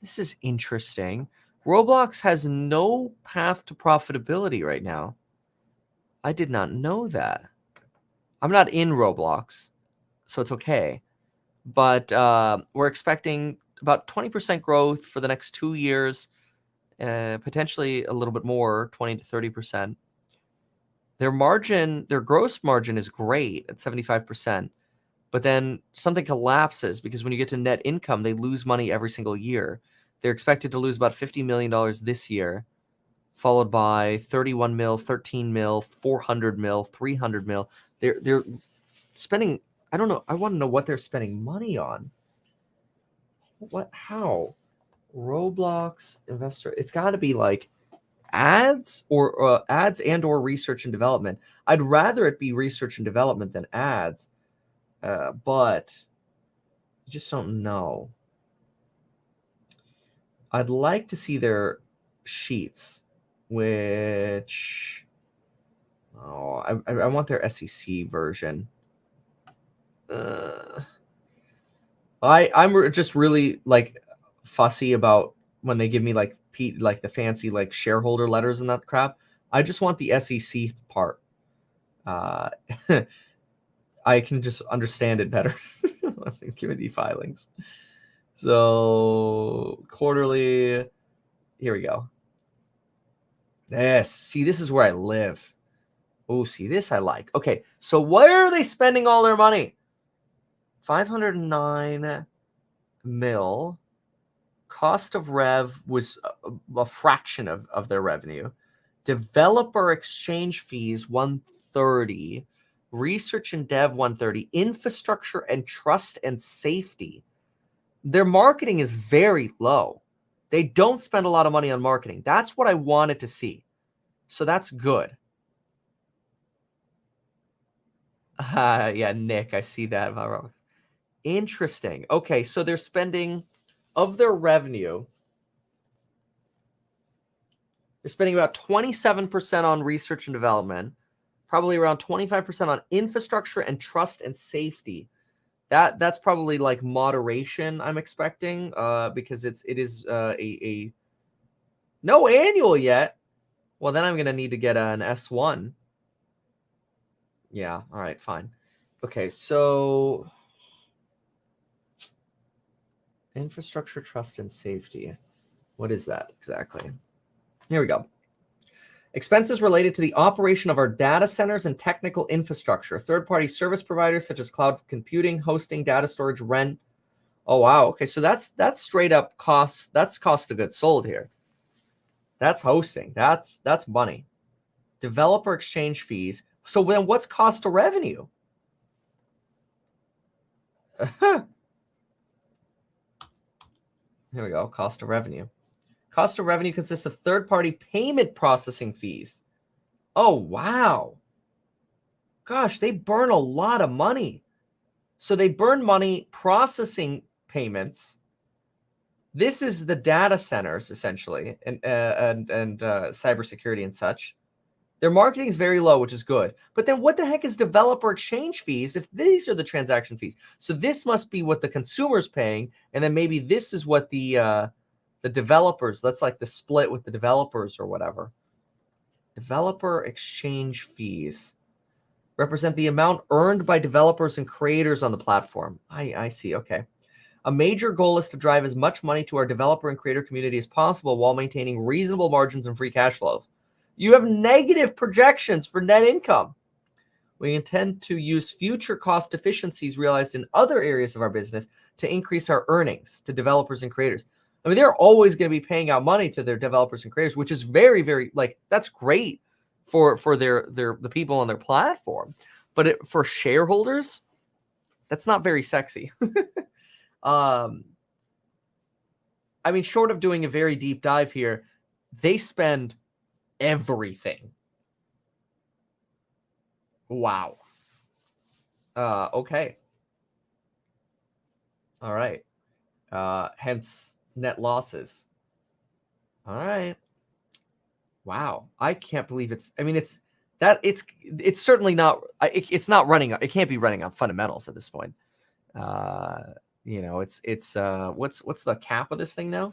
this is interesting. Roblox has no path to profitability right now. I did not know that. I'm not in Roblox, so it's okay. But we're expecting about 20% growth for the next 2 years, potentially a little bit more, 20 to 30%. Their margin, their gross margin is great at 75%, but then something collapses because when you get to net income, they lose money every single year. They're expected to lose about $50 million this year, followed by 31 mil, 13 mil, 400 mil, 300 mil. They're spending, I don't know, I want to know what they're spending money on. How? Roblox investor, it's got to be like ads or ads and or research and development. I'd rather it be research and development than ads, but I just don't know. I'd like to see their sheets, which I want their SEC version. I'm just really like fussy about when they give me like the fancy like shareholder letters and that crap. I just want the SEC part. I can just understand it better. Give me the filings. So quarterly, here we go. Yes, see, this is where I live. Oh, see, this I like. Okay, so where are they spending all their money? 509 mil. Cost of rev was a fraction of their revenue. Developer exchange fees 130. Research and dev 130. Infrastructure and trust and safety. Their marketing is very low. They don't spend a lot of money on marketing. That's what I wanted to see. So that's good. Yeah, Nick, I see that. Interesting. Okay, so they're spending, of their revenue, they're spending about 27% on research and development, probably around 25% on infrastructure and trust and safety. That's probably like moderation I'm expecting, because it is a no annual yet. Well, then I'm gonna need to get an S1. Yeah, all right, fine. Okay, so infrastructure, trust, and safety. What is that exactly? Here we go. Expenses related to the operation of our data centers and technical infrastructure. Third-party service providers such as cloud computing, hosting, data storage, rent. Oh, wow. Okay, so that's straight up costs. That's cost of goods sold here. That's hosting. That's money. Developer exchange fees. So then what's cost of revenue? Here we go. Cost of revenue. Cost of revenue consists of third-party payment processing fees. Oh, wow. Gosh, they burn a lot of money. So they burn money processing payments. This is the data centers, essentially, and cybersecurity and such. Their marketing is very low, which is good. But then what the heck is developer exchange fees if these are the transaction fees? So this must be what the consumer's paying, and then maybe this is what the developers, that's like the split with the developers or whatever. Developer exchange fees represent the amount earned by developers and creators on the platform. I see, okay. A major goal is to drive as much money to our developer and creator community as possible while maintaining reasonable margins and free cash flows. You have negative projections for net income. We intend to use future cost efficiencies realized in other areas of our business to increase our earnings to developers and creators. I mean, they're always going to be paying out money to their developers and creators, which is very, very, like, that's great for the people on their platform. But for shareholders, that's not very sexy. I mean, short of doing a very deep dive here, they spend everything. Wow. Okay. All right. Hence net losses. All right. Wow, I can't believe it's. I mean, it's certainly not. It's not running. It can't be running on fundamentals at this point. It's what's the cap of this thing now?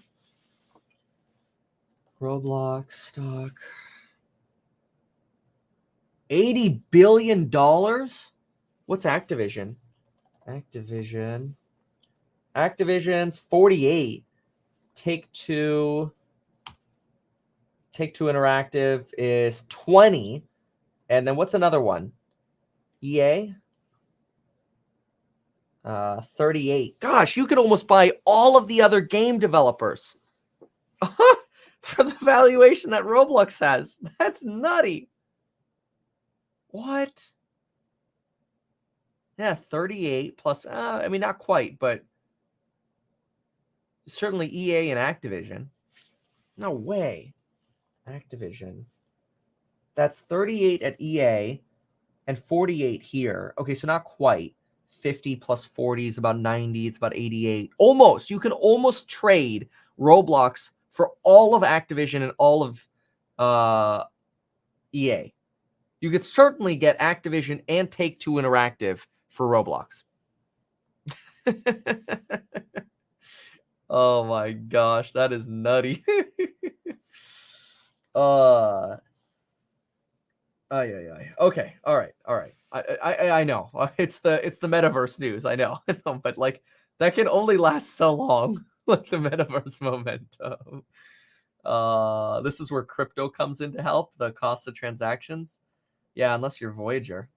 Roblox stock. $80 billion. What's Activision? Activision's 48. Take-Two Interactive is 20. And then what's another one? EA? 38. Gosh, you could almost buy all of the other game developers for the valuation that Roblox has. That's nutty. What? Yeah, 38 plus, I mean, not quite, but certainly EA and Activision. No way. Activision. That's 38 at EA and 48 here. Okay, so not quite. 50 plus 40 is about 90. It's about 88. Almost. You can almost trade Roblox for all of Activision and all of EA. You could certainly get Activision and Take-Two Interactive for Roblox. Oh my gosh, that is nutty. Okay, all right. I know it's the metaverse news. I know, but like that can only last so long. Like the metaverse momentum. This is where crypto comes in to help the cost of transactions. Yeah, unless you're Voyager.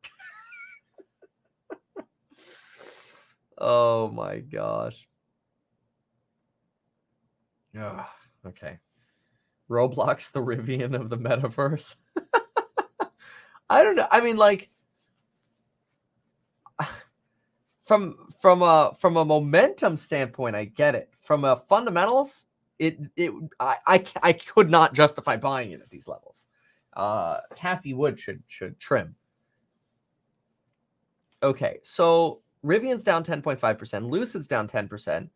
Oh my gosh. Ugh, okay. Roblox, the Rivian of the metaverse. I don't know. I mean, like, from a momentum standpoint, I get it. From a fundamentals, I could not justify buying it at these levels. Kathy Wood should trim. Okay, so Rivian's down 10.5%. Lucid's down 10%.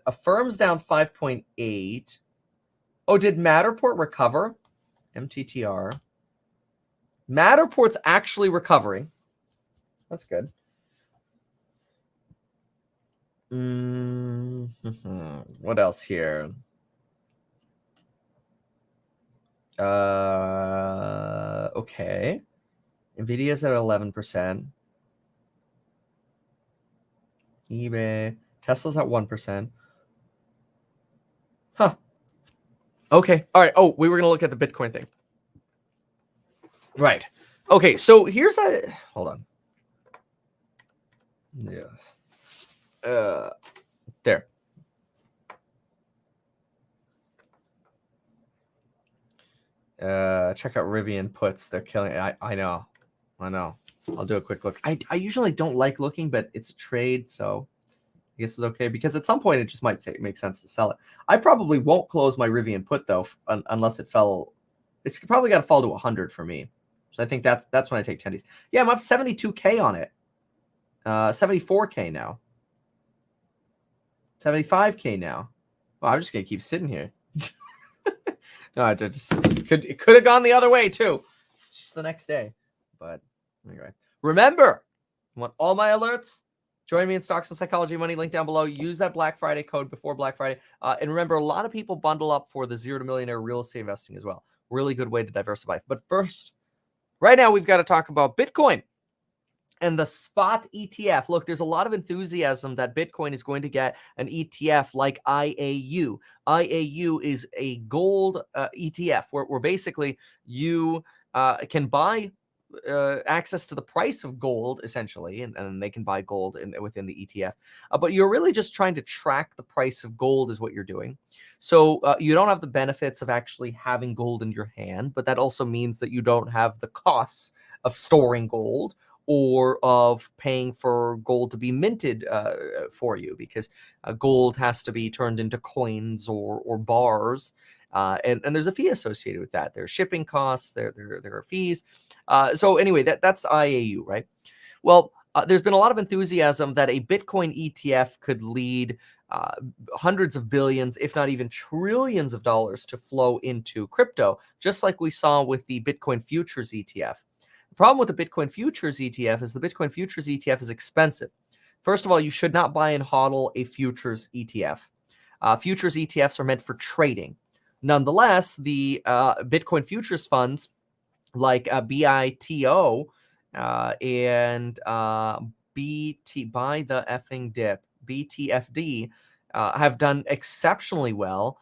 Affirm's down 5.8. Oh, did Matterport recover? MTTR. Matterport's actually recovering. That's good. What else here? Okay. Nvidia's at 11%. eBay. Tesla's at 1%. Huh. Okay. All right. Oh, we were going to look at the Bitcoin thing. Right. Okay. So here's hold on. Yes. There. Check out Rivian puts. They're killing it. I know. I'll do a quick look. I usually don't like looking, but it's a trade, so I guess it's okay, because at some point it just might make sense to sell it. I probably won't close my Rivian put though, unless it fell. It's probably got to fall to 100 for me. So I think that's when I take tendies. Yeah, I'm up 72K on it. 74K now. 75K now. Well, I'm just gonna keep sitting here. No, it could have gone the other way too. It's just the next day. But anyway, remember, you want all my alerts? Join me in Stocks and Psychology Money, link down below. Use that Black Friday code before Black Friday. And remember, a lot of people bundle up for the Zero to Millionaire real estate investing as well. Really good way to diversify. But first, right now, we've got to talk about Bitcoin and the spot ETF. Look, there's a lot of enthusiasm that Bitcoin is going to get an ETF like IAU. IAU is a gold ETF where basically you can buy access to the price of gold, essentially, and they can buy gold within the ETF. But you're really just trying to track the price of gold is what you're doing. So you don't have the benefits of actually having gold in your hand, but that also means that you don't have the costs of storing gold or of paying for gold to be minted for you, because gold has to be turned into coins or bars. And there's a fee associated with that. There are shipping costs, there are fees. So anyway, that's IAU, right? Well, there's been a lot of enthusiasm that a Bitcoin ETF could lead uh, hundreds of billions, if not even trillions of dollars to flow into crypto, just like we saw with the Bitcoin futures ETF. The problem with the Bitcoin futures ETF is the Bitcoin futures ETF is expensive. First of all, you should not buy and hodl a futures ETF. Futures ETFs are meant for trading. Nonetheless, the Bitcoin futures funds like BITO and BT by the effing dip, BTFD have done exceptionally well.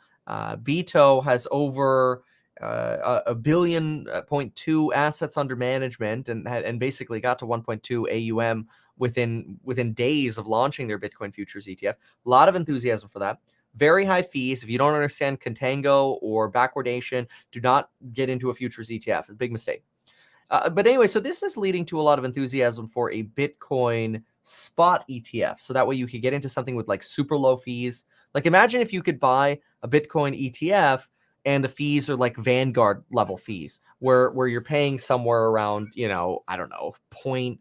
BITO has over a billion point two assets under management and basically got to 1.2 AUM within days of launching their Bitcoin futures ETF. A lot of enthusiasm for that. Very high fees. If you don't understand contango or backwardation, do not get into a futures ETF. It's a big mistake. But anyway, so this is leading to a lot of enthusiasm for a Bitcoin spot ETF. So that way you could get into something with like super low fees. Like imagine if you could buy a Bitcoin ETF and the fees are like Vanguard level fees, where you're paying somewhere around, I don't know, 0.04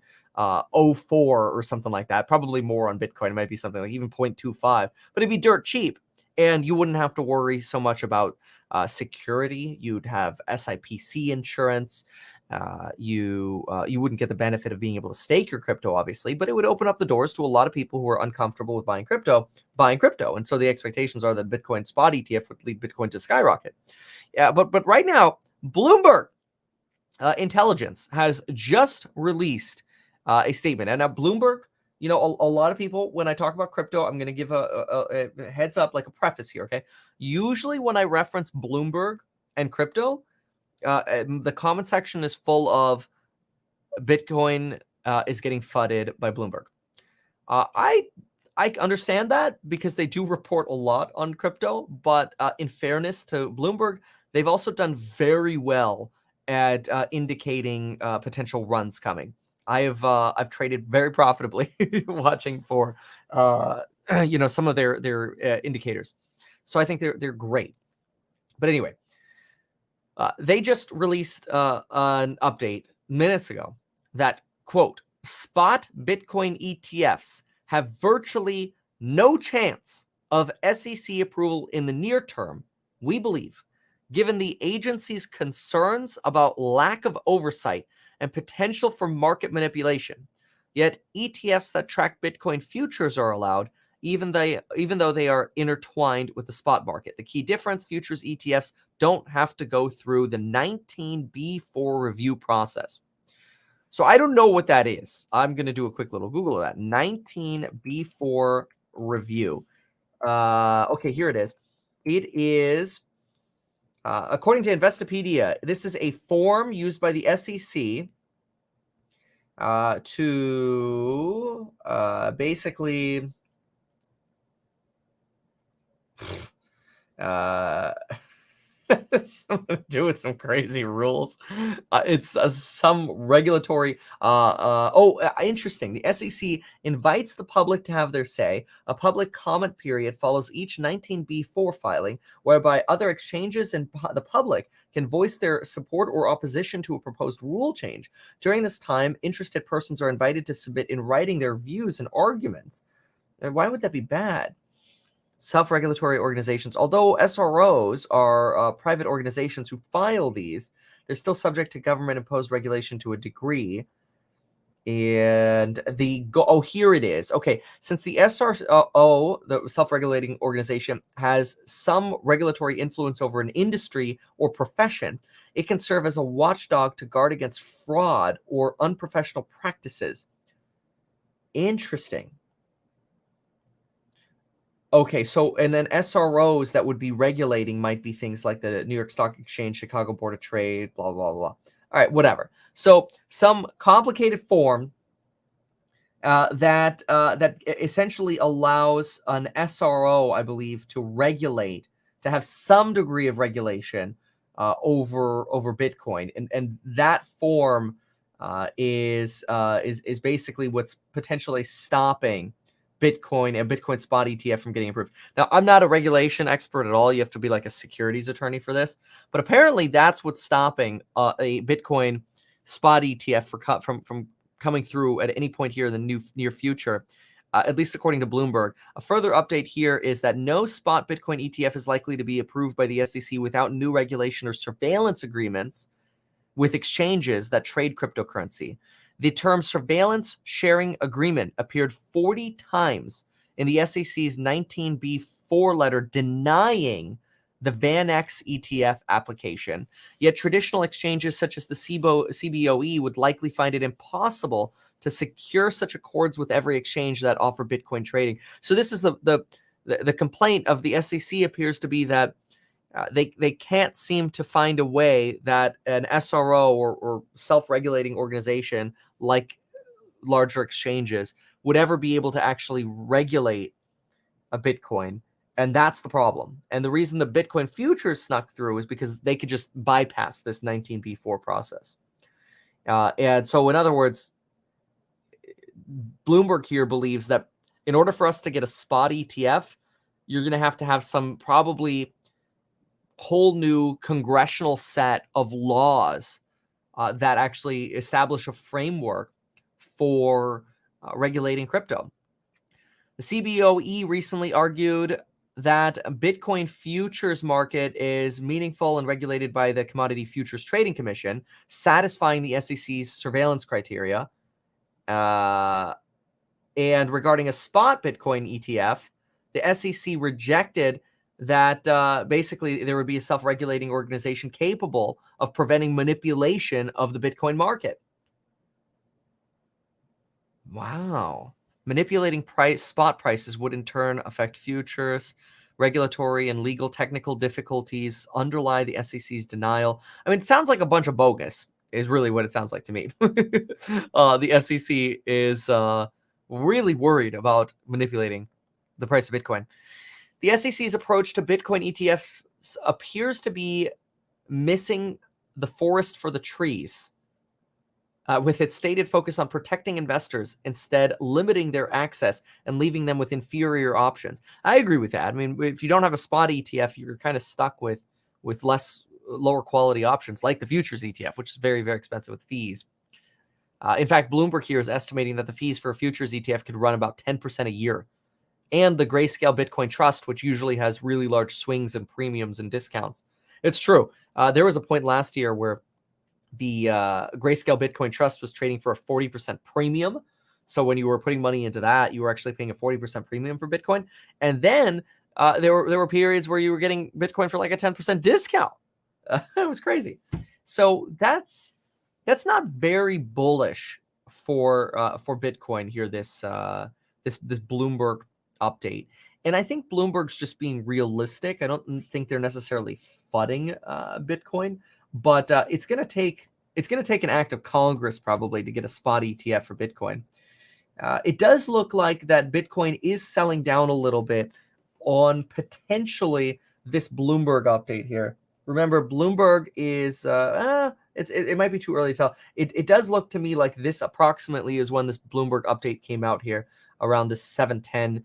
or something like that. Probably more on Bitcoin. It might be something like even 0.25, but it'd be dirt cheap. And you wouldn't have to worry so much about security. You'd have SIPC insurance. You wouldn't get the benefit of being able to stake your crypto, obviously, but it would open up the doors to a lot of people who are uncomfortable with buying crypto. And so the expectations are that Bitcoin spot ETF would lead Bitcoin to skyrocket. Yeah, but right now, Bloomberg Intelligence has just released a statement. And now Bloomberg, a lot of people, when I talk about crypto, I'm going to give a heads up, like a preface here, okay? Usually when I reference Bloomberg and crypto, the comment section is full of Bitcoin is getting fudded by Bloomberg. I understand that because they do report a lot on crypto, but in fairness to Bloomberg, they've also done very well at indicating potential runs coming. I've traded very profitably watching for some of their indicators, so I think they're great. But anyway. They just released an update minutes ago that, quote, spot Bitcoin ETFs have virtually no chance of SEC approval in the near term, we believe, given the agency's concerns about lack of oversight and potential for market manipulation. Yet ETFs that track Bitcoin futures are allowed, even though they are intertwined with the spot market. The key difference, futures ETFs don't have to go through the 19B4 review process. So I don't know what that is. I'm going to do a quick little Google of that. 19B4 review. Okay, here it is. It is, according to Investopedia, this is a form used by the SEC to basically something to do with some crazy rules. It's some regulatory. Interesting. The SEC invites the public to have their say. A public comment period follows each 19B4 filing, whereby other exchanges and the public can voice their support or opposition to a proposed rule change. During this time, interested persons are invited to submit in writing their views and arguments. And why would that be bad? Self-regulatory organizations, although SROs are private organizations who file these, they're still subject to government-imposed regulation to a degree. And here it is. Okay, since the SRO, the self-regulating organization, has some regulatory influence over an industry or profession, it can serve as a watchdog to guard against fraud or unprofessional practices. Interesting. Okay, so and then SROs that would be regulating might be things like the New York Stock Exchange, Chicago Board of Trade, blah, blah, blah. All right, whatever. So some complicated form that essentially allows an SRO, I believe, to regulate, to have some degree of regulation over Bitcoin, and that form is basically what's potentially stopping Bitcoin and Bitcoin spot ETF from getting approved. Now, I'm not a regulation expert at all. You have to be like a securities attorney for this. But apparently that's what's stopping a Bitcoin spot ETF from coming through at any point here in the near future. at least according to Bloomberg. A further update here is that no spot Bitcoin ETF is likely to be approved by the SEC without new regulation or surveillance agreements with exchanges that trade cryptocurrency. The term surveillance sharing agreement appeared 40 times in the SEC's 19B4 letter denying the VanEx ETF application. Yet traditional exchanges such as the CBOE would likely find it impossible to secure such accords with every exchange that offer Bitcoin trading. So this is the complaint of the SEC appears to be that they can't seem to find a way that an SRO or self-regulating organization like larger exchanges would ever be able to actually regulate a Bitcoin. And that's the problem. And the reason the Bitcoin futures snuck through is because they could just bypass this 19B4 process. And so, in other words, Bloomberg here believes that in order for us to get a spot ETF, you're going to have some probably whole new congressional set of laws that actually establish a framework for regulating crypto. The CBOE recently argued that Bitcoin futures market is meaningful and regulated by the Commodity Futures Trading Commission, satisfying the SEC's surveillance criteria. And regarding a spot Bitcoin ETF, the SEC rejected that basically there would be a self-regulating organization capable of preventing manipulation of the Bitcoin market. Wow. Manipulating spot prices would in turn affect futures. Regulatory and legal technical difficulties underlie the SEC's denial. I mean, it sounds like a bunch of bogus is really what it sounds like to me. The SEC is really worried about manipulating the price of Bitcoin. The SEC's approach to Bitcoin ETFs appears to be missing the forest for the trees, with its stated focus on protecting investors, instead limiting their access and leaving them with inferior options. I agree with that. I mean, if you don't have a spot ETF, you're kind of stuck with lower quality options like the futures ETF, which is very, very expensive with fees. In fact, Bloomberg here is estimating that the fees for a futures ETF could run about 10% a year. And the Grayscale Bitcoin Trust, which usually has really large swings and premiums and discounts. It's true. There was a point last year where the Grayscale Bitcoin Trust was trading for a 40% premium. So when you were putting money into that, you were actually paying a 40% premium for Bitcoin. And then there were periods where you were getting Bitcoin for like a 10% discount. It was crazy. So that's not very bullish for Bitcoin here. This Bloomberg update. And I think Bloomberg's just being realistic. I don't think they're necessarily fudding Bitcoin, but it's going to take an act of Congress probably to get a spot ETF for Bitcoin. It does look like that Bitcoin is selling down a little bit on potentially this Bloomberg update here. Remember, Bloomberg is it might be too early to tell. It does look to me like this approximately is when this Bloomberg update came out here, around this 7:10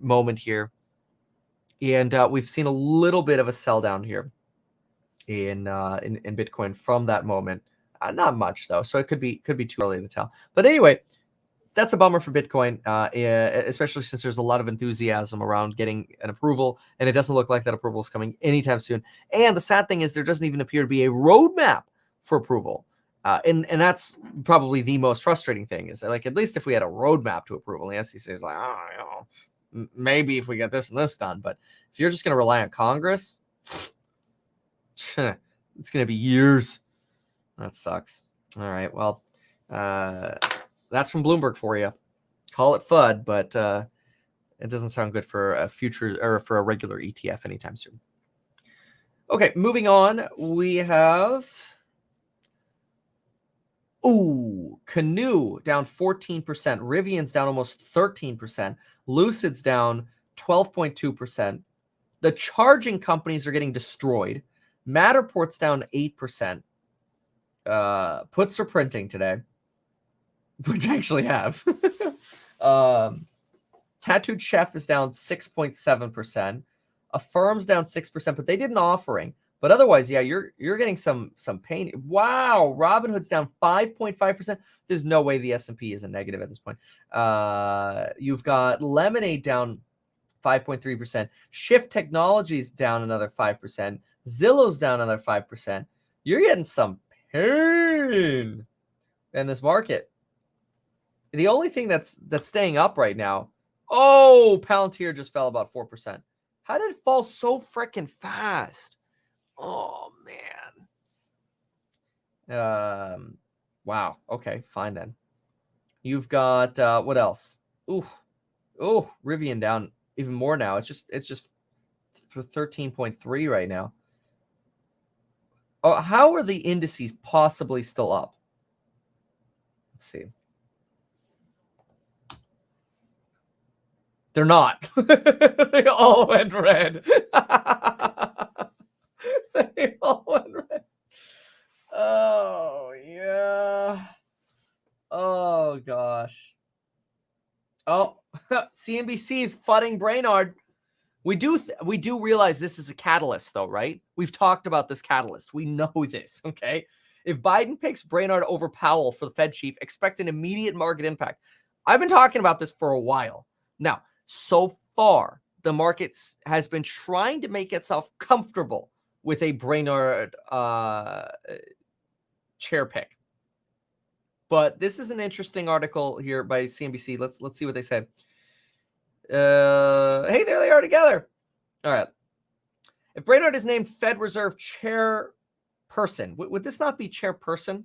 moment here, and we've seen a little bit of a sell down here in Bitcoin from that moment. Not much though, so it could be too early to tell. But anyway, that's a bummer for Bitcoin, especially since there's a lot of enthusiasm around getting an approval, and it doesn't look like that approval is coming anytime soon. And the sad thing is there doesn't even appear to be a roadmap for approval. And that's probably the most frustrating thing, is like, at least if we had a roadmap to approval, the SEC is like, maybe if we get this and this done. But if you're just going to rely on Congress, it's going to be years. That sucks. All right. Well, that's from Bloomberg for you. Call it FUD, but it doesn't sound good for a future or for a regular ETF anytime soon. Okay, moving on. We have Canoe down 14%, Rivian's down almost 13%, Lucid's down 12.2%. The charging companies are getting destroyed. Matterport's down 8%. Puts are printing today, which I actually have. Tattooed Chef is down 6.7%. Affirm's down 6%, but they did an offering. But otherwise, yeah, you're getting some pain. Wow, Robinhood's down 5.5%. There's no way the S&P isn't negative at this point. You've got Lemonade down 5.3%. Shift Technologies down another 5%. Zillow's down another 5%. You're getting some pain in this market. The only thing that's staying up right now, oh, Palantir just fell about 4%. How did it fall so freaking fast? Oh man. Wow. Okay, fine then. You've got what else? Ooh, Rivian down even more now. It's just for 13.3 right now. Oh, how are the indices possibly still up? Let's see. They're not. They all went red. They all went red. Oh, yeah. Oh, gosh. Oh, CNBC is flooding Brainard. We do realize this is a catalyst, though, right? We've talked about this catalyst. We know this, okay? If Biden picks Brainard over Powell for the Fed chief, expect an immediate market impact. I've been talking about this for a while. Now, so far, the market has been trying to make itself comfortable with a Brainard chair pick. But this is an interesting article here by CNBC. Let's see what they say. Hey, there they are together. All right. If Brainard is named Fed Reserve chairperson, would this not be chairperson?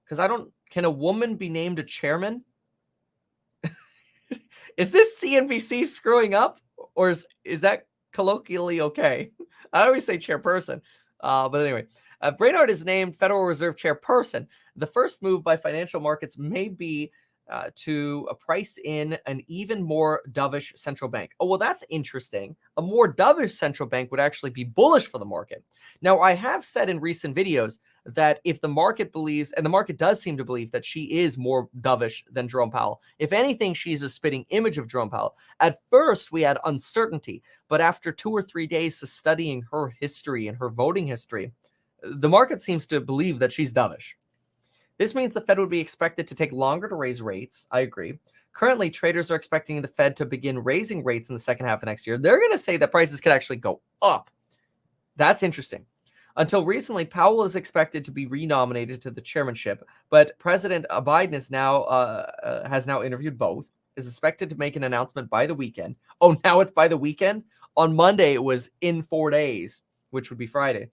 Because can a woman be named a chairman? Is this CNBC screwing up? Or is that colloquially okay? I always say chairperson. But anyway, if Brainard is named Federal Reserve chairperson, the first move by financial markets may be to price in an even more dovish central bank. Oh, well, that's interesting. A more dovish central bank would actually be bullish for the market. Now, I have said in recent videos that if the market believes, and the market does seem to believe, that she is more dovish than Jerome Powell, if anything, she's a spitting image of Jerome Powell. At first, we had uncertainty, but after 2 or 3 days of studying her history and her voting history, the market seems to believe that she's dovish. This means the Fed would be expected to take longer to raise rates. I agree. Currently, traders are expecting the Fed to begin raising rates in the second half of next year. They're going to say that prices could actually go up. That's interesting. Until recently, Powell is expected to be renominated to the chairmanship, but President Biden is has now interviewed both, is expected to make an announcement by the weekend. Oh, now it's by the weekend? On Monday, it was in 4 days, which would be Friday.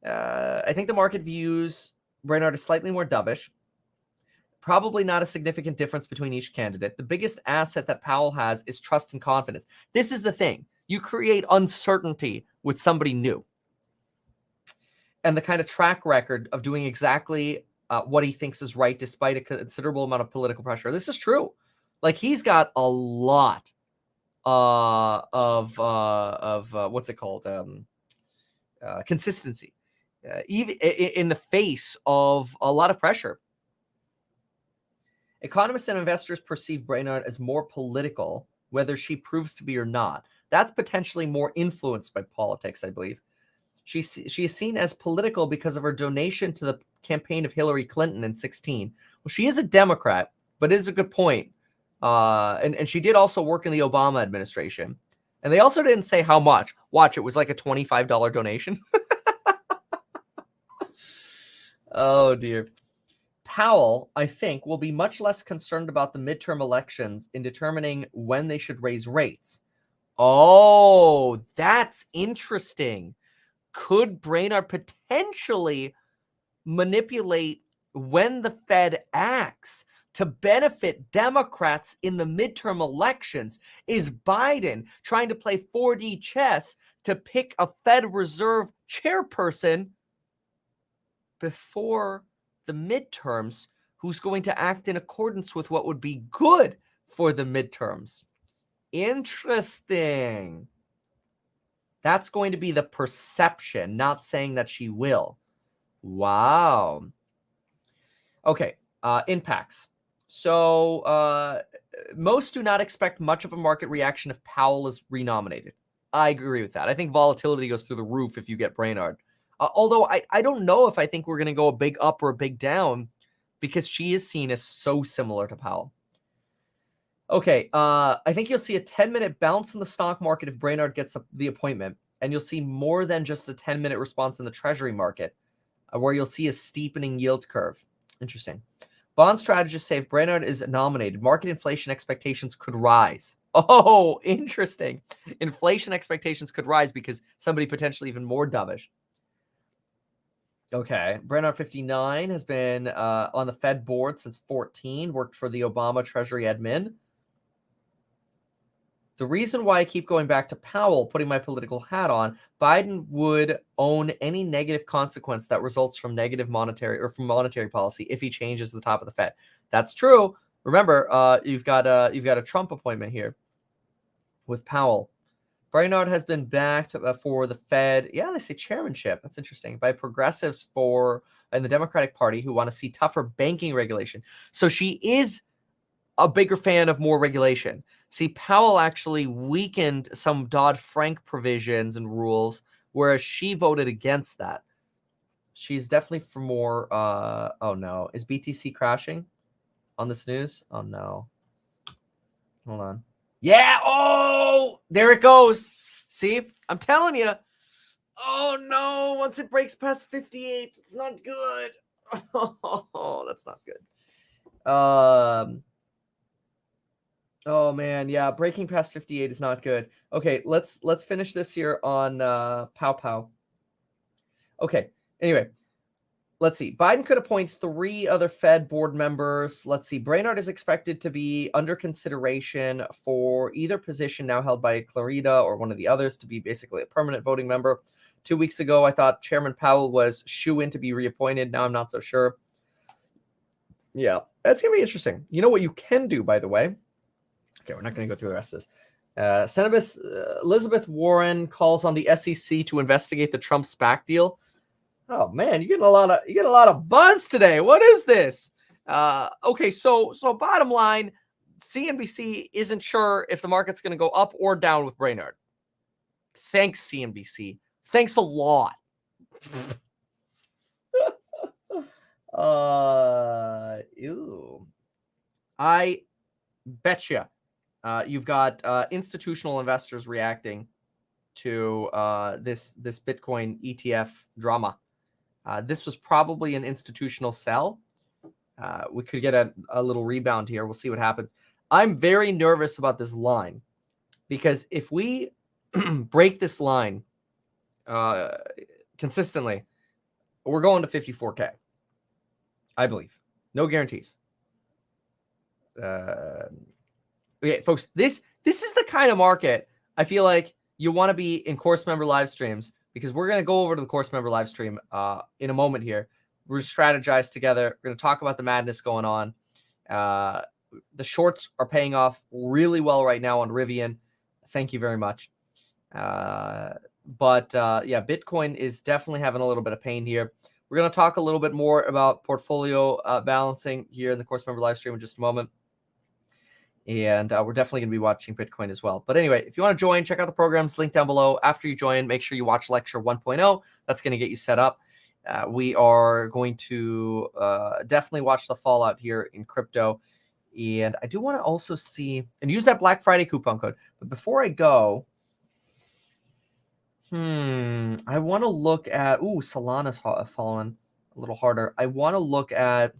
I think the market views Brainard is slightly more dovish. Probably not a significant difference between each candidate. The biggest asset that Powell has is trust and confidence. This is the thing. You create uncertainty with somebody new. And the kind of track record of doing exactly what he thinks is right despite a considerable amount of political pressure. This is true. Like, he's got a lot of what's it called? Consistency. Even in the face of a lot of pressure. Economists and investors perceive Brainard as more political, whether she proves to be or not. That's potentially more influenced by politics, I believe. She is seen as political because of her donation to the campaign of Hillary Clinton in 2016. Well, she is a Democrat, but it is a good point. And she did also work in the Obama administration. And they also didn't say how much. Watch, it was like a $25 donation. Oh, dear. Powell, I think, will be much less concerned about the midterm elections in determining when they should raise rates. Oh, that's interesting. Could Brainard potentially manipulate when the Fed acts to benefit Democrats in the midterm elections? Is Biden trying to play 4D chess to pick a Fed Reserve chairperson before the midterms who's going to act in accordance with what would be good for the midterms? Interesting. That's going to be the perception, not saying that she will. Wow. Okay, impacts. So most do not expect much of a market reaction if Powell is renominated. I agree with that. I think volatility goes through the roof if you get Brainard. Although I don't know if I think we're going to go a big up or a big down because she is seen as so similar to Powell. Okay, I think you'll see a 10-minute bounce in the stock market if Brainard gets the appointment. And you'll see more than just a 10-minute response in the treasury market, where you'll see a steepening yield curve. Interesting. Bond strategists say if Brainard is nominated, market inflation expectations could rise. Oh, interesting. Inflation expectations could rise because somebody potentially even more dovish. Okay. Brainard 59 has been on the Fed board since 14, worked for the Obama Treasury admin. The reason why I keep going back to Powell, putting my political hat on, Biden would own any negative consequence that results from negative monetary policy if he changes the top of the Fed. That's true. Remember, you've got a Trump appointment here with Powell. Brainard has been backed for the Fed. Yeah, they say chairmanship. That's interesting. By progressives in the Democratic Party who want to see tougher banking regulation. So she is a bigger fan of more regulation. See, Powell actually weakened some Dodd-Frank provisions and rules, whereas she voted against that. She's definitely for more. Oh no, is BTC crashing on this news? Oh no. Hold on. Yeah. Oh, there it goes. See, I'm telling you. Oh no, once it breaks past 58, it's not good. Oh, that's not good. Oh man, yeah, breaking past 58 is not good. Okay, let's finish this here on Pow Pow. Okay, anyway, let's see. Biden could appoint 3 other Fed board members. Let's see. Brainard is expected to be under consideration for either position now held by Clarida or one of the others to be basically a permanent voting member. 2 weeks ago, I thought Chairman Powell was shoo-in to be reappointed. Now I'm not so sure. Yeah, that's going to be interesting. You know what you can do, by the way? Okay, we're not going to go through the rest of this. Senator Elizabeth Warren calls on the SEC to investigate the Trump SPAC deal. Oh man, you get a lot of buzz today. What is this? Okay, so bottom line, CNBC isn't sure if the market's going to go up or down with Brainard. Thanks, CNBC. Thanks a lot. Ew. I betcha. You've got institutional investors reacting to this Bitcoin ETF drama. This was probably an institutional sell. We could get a little rebound here. We'll see what happens. I'm very nervous about this line because if we break this line consistently, we're going to 54K. I believe. No guarantees. Okay, folks, this is the kind of market I feel like you want to be in course member live streams because we're going to go over to the course member live stream in a moment here. We're strategize together. We're going to talk about the madness going on. The shorts are paying off really well right now on Rivian. Thank you very much. But yeah, Bitcoin is definitely having a little bit of pain here. We're going to talk a little bit more about portfolio balancing here in the course member live stream in just a moment. And we're definitely going to be watching Bitcoin as well. But anyway, if you want to join, check out the programs, link down below. After you join, make sure you watch Lecture 1.0. That's going to get you set up. We are going to definitely watch the fallout here in crypto. And I do want to also see and use that Black Friday coupon code. But before I go, I want to look at, Solana's fallen a little harder. I want to look at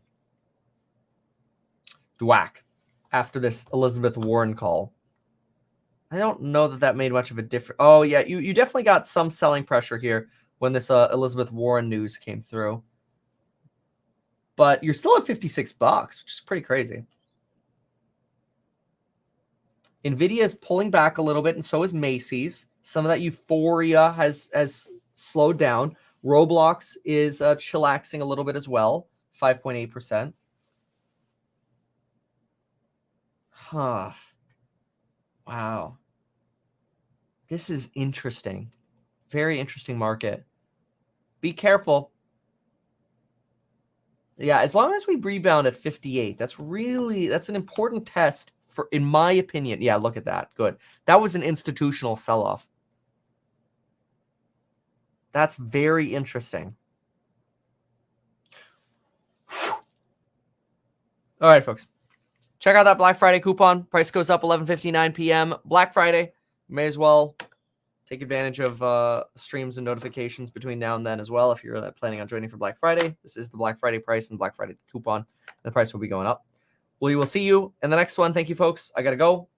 DWAC. After this Elizabeth Warren call. I don't know that made much of a difference. Oh, yeah, you definitely got some selling pressure here when this Elizabeth Warren news came through. But you're still at $56, which is pretty crazy. Nvidia is pulling back a little bit, and so is Macy's. Some of that euphoria has slowed down. Roblox is chillaxing a little bit as well, 5.8%. Huh. Wow. This is interesting. Very interesting market. Be careful. Yeah, as long as we rebound at 58, that's an important test for, in my opinion. Yeah, look at that. Good. That was an institutional sell-off. That's very interesting. All right, folks. Check out that Black Friday coupon. Price goes up 11:59 p.m. Black Friday. You may as well take advantage of streams and notifications between now and then as well if you're planning on joining for Black Friday. This is the Black Friday price and Black Friday coupon. The price will be going up. We will see you in the next one. Thank you, folks. I got to go.